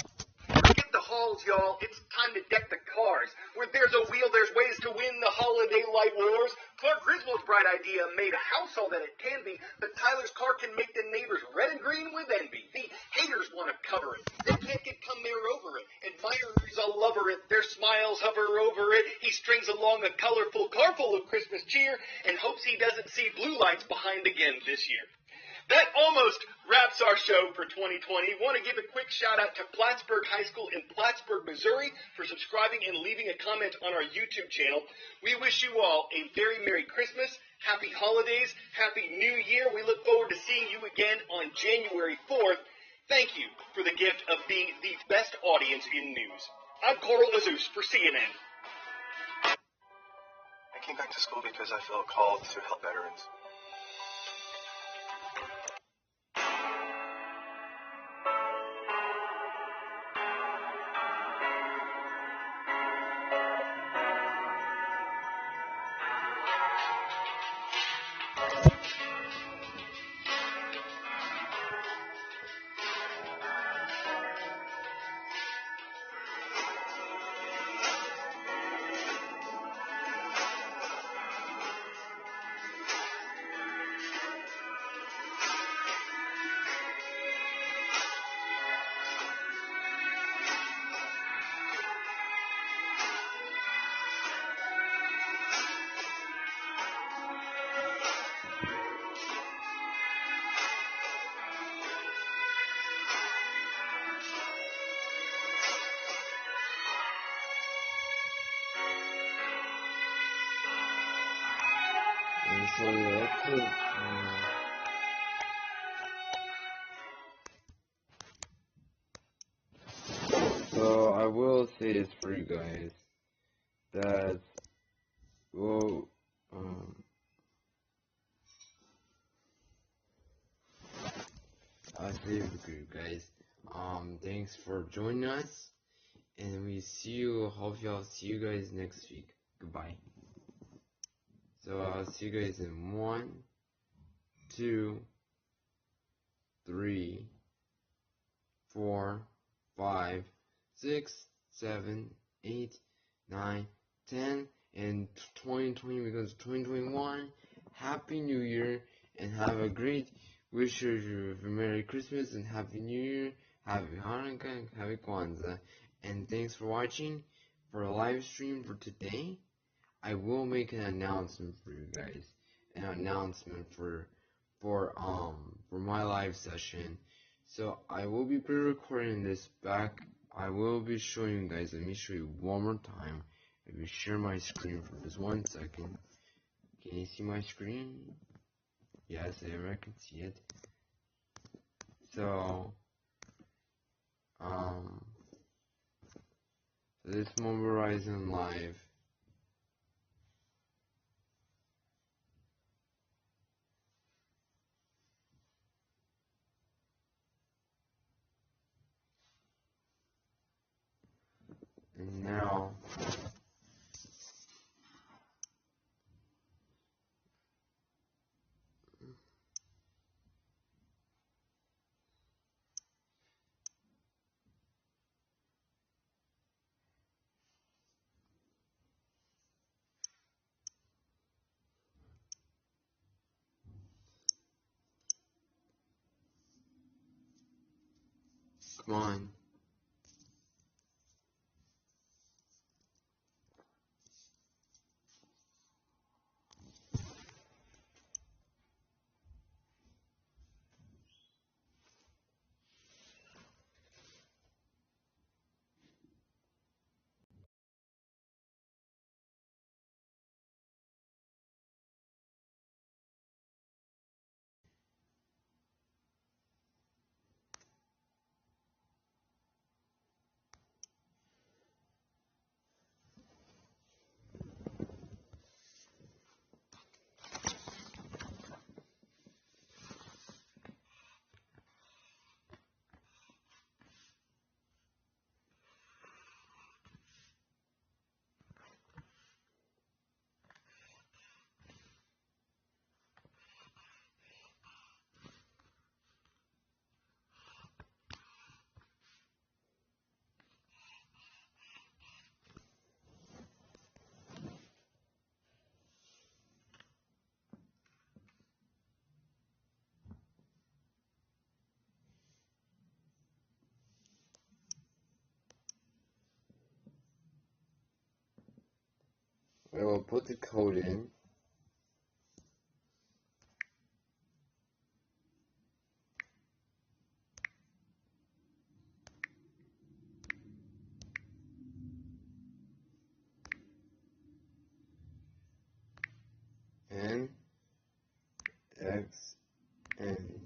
Forget the halls, y'all. It's time to deck the cars. Where there's a wheel, there's ways to win the holiday light wars. Clark Griswold's bright idea made a house all that it can be, but Tyler's car can make the neighbors red and green with envy. The haters want to cover it. They can't get Camaro over it. Admirers all lover it. Their smiles hover over it. He strings along a colorful car full of Christmas cheer and hopes he doesn't see blue lights behind again this year. That almost wraps our show for 2020. Want to give a quick shout out to Plattsburgh High School in Plattsburgh, Missouri for subscribing and leaving a comment on our YouTube channel. We wish you all a very Merry Christmas, Happy Holidays, Happy New Year. We look forward to seeing you again on January 4th. Thank you for the gift of being the best audience in news. I'm Coral Azus for CNN. I came back to school because I felt called to help veterans. And so that could, so I will say this for you guys, that, well, I'll say it for you guys, thanks for joining us, and we see you, hope y'all see you guys next week. Goodbye. So I'll see you guys in 1, 2, 3, 4, 5, 6, 7, 8, 9, 10, and 2020 becomes 2021. Happy New Year, and have a great wish you a Merry Christmas and Happy New Year, Happy Hanukkah, and Happy Kwanzaa. And thanks for watching for a live stream for today. I will make an announcement for you guys, an announcement for my live session. So I will be pre-recording this back. I will be showing you guys. Let me show you one more time. Let me share my screen for just 1 second. Can you see my screen? Yes, I can see it. So this Verizon Live. mine. I will put the code in. N X N.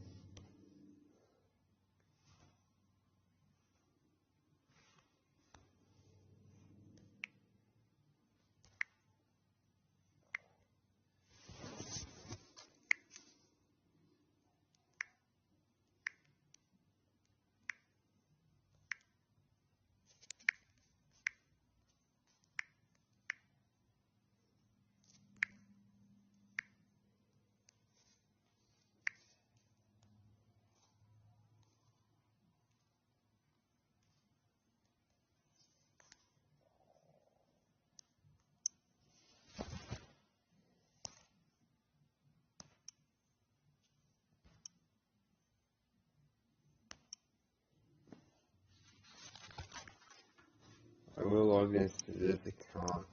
I will log into this account.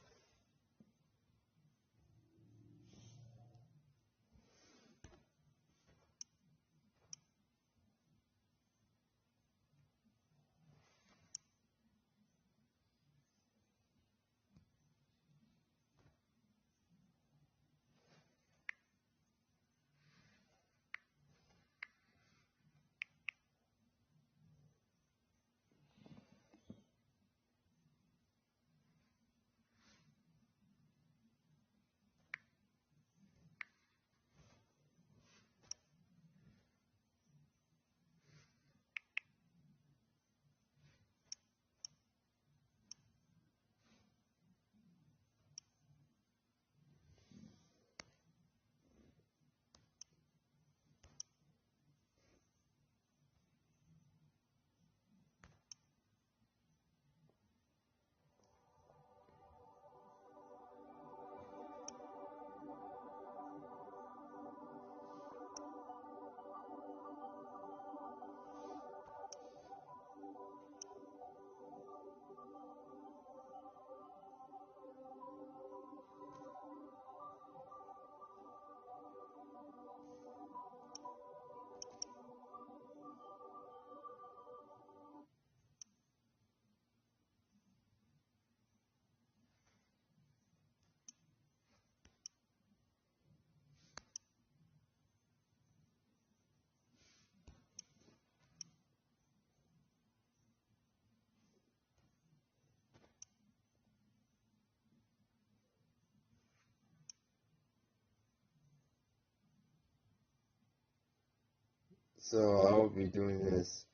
So I will be doing this.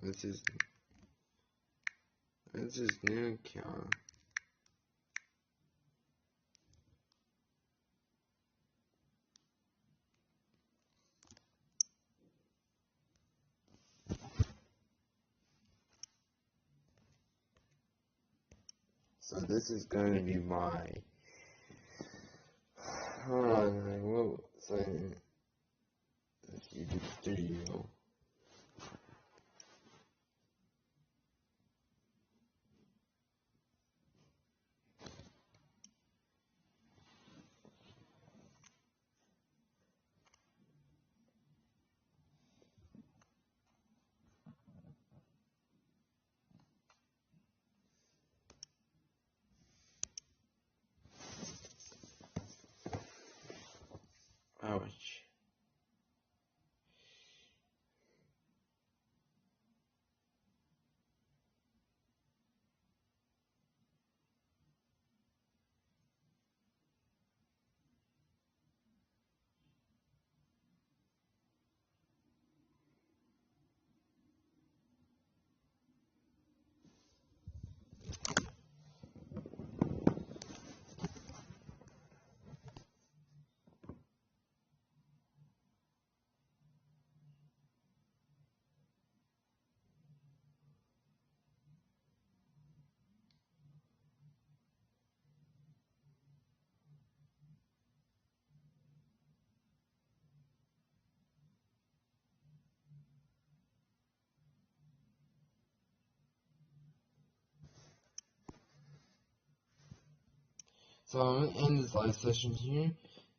This is new account. So this is going to be my, hold on, what was YouTube Studio. Ouch. So I'm going to end this live session here.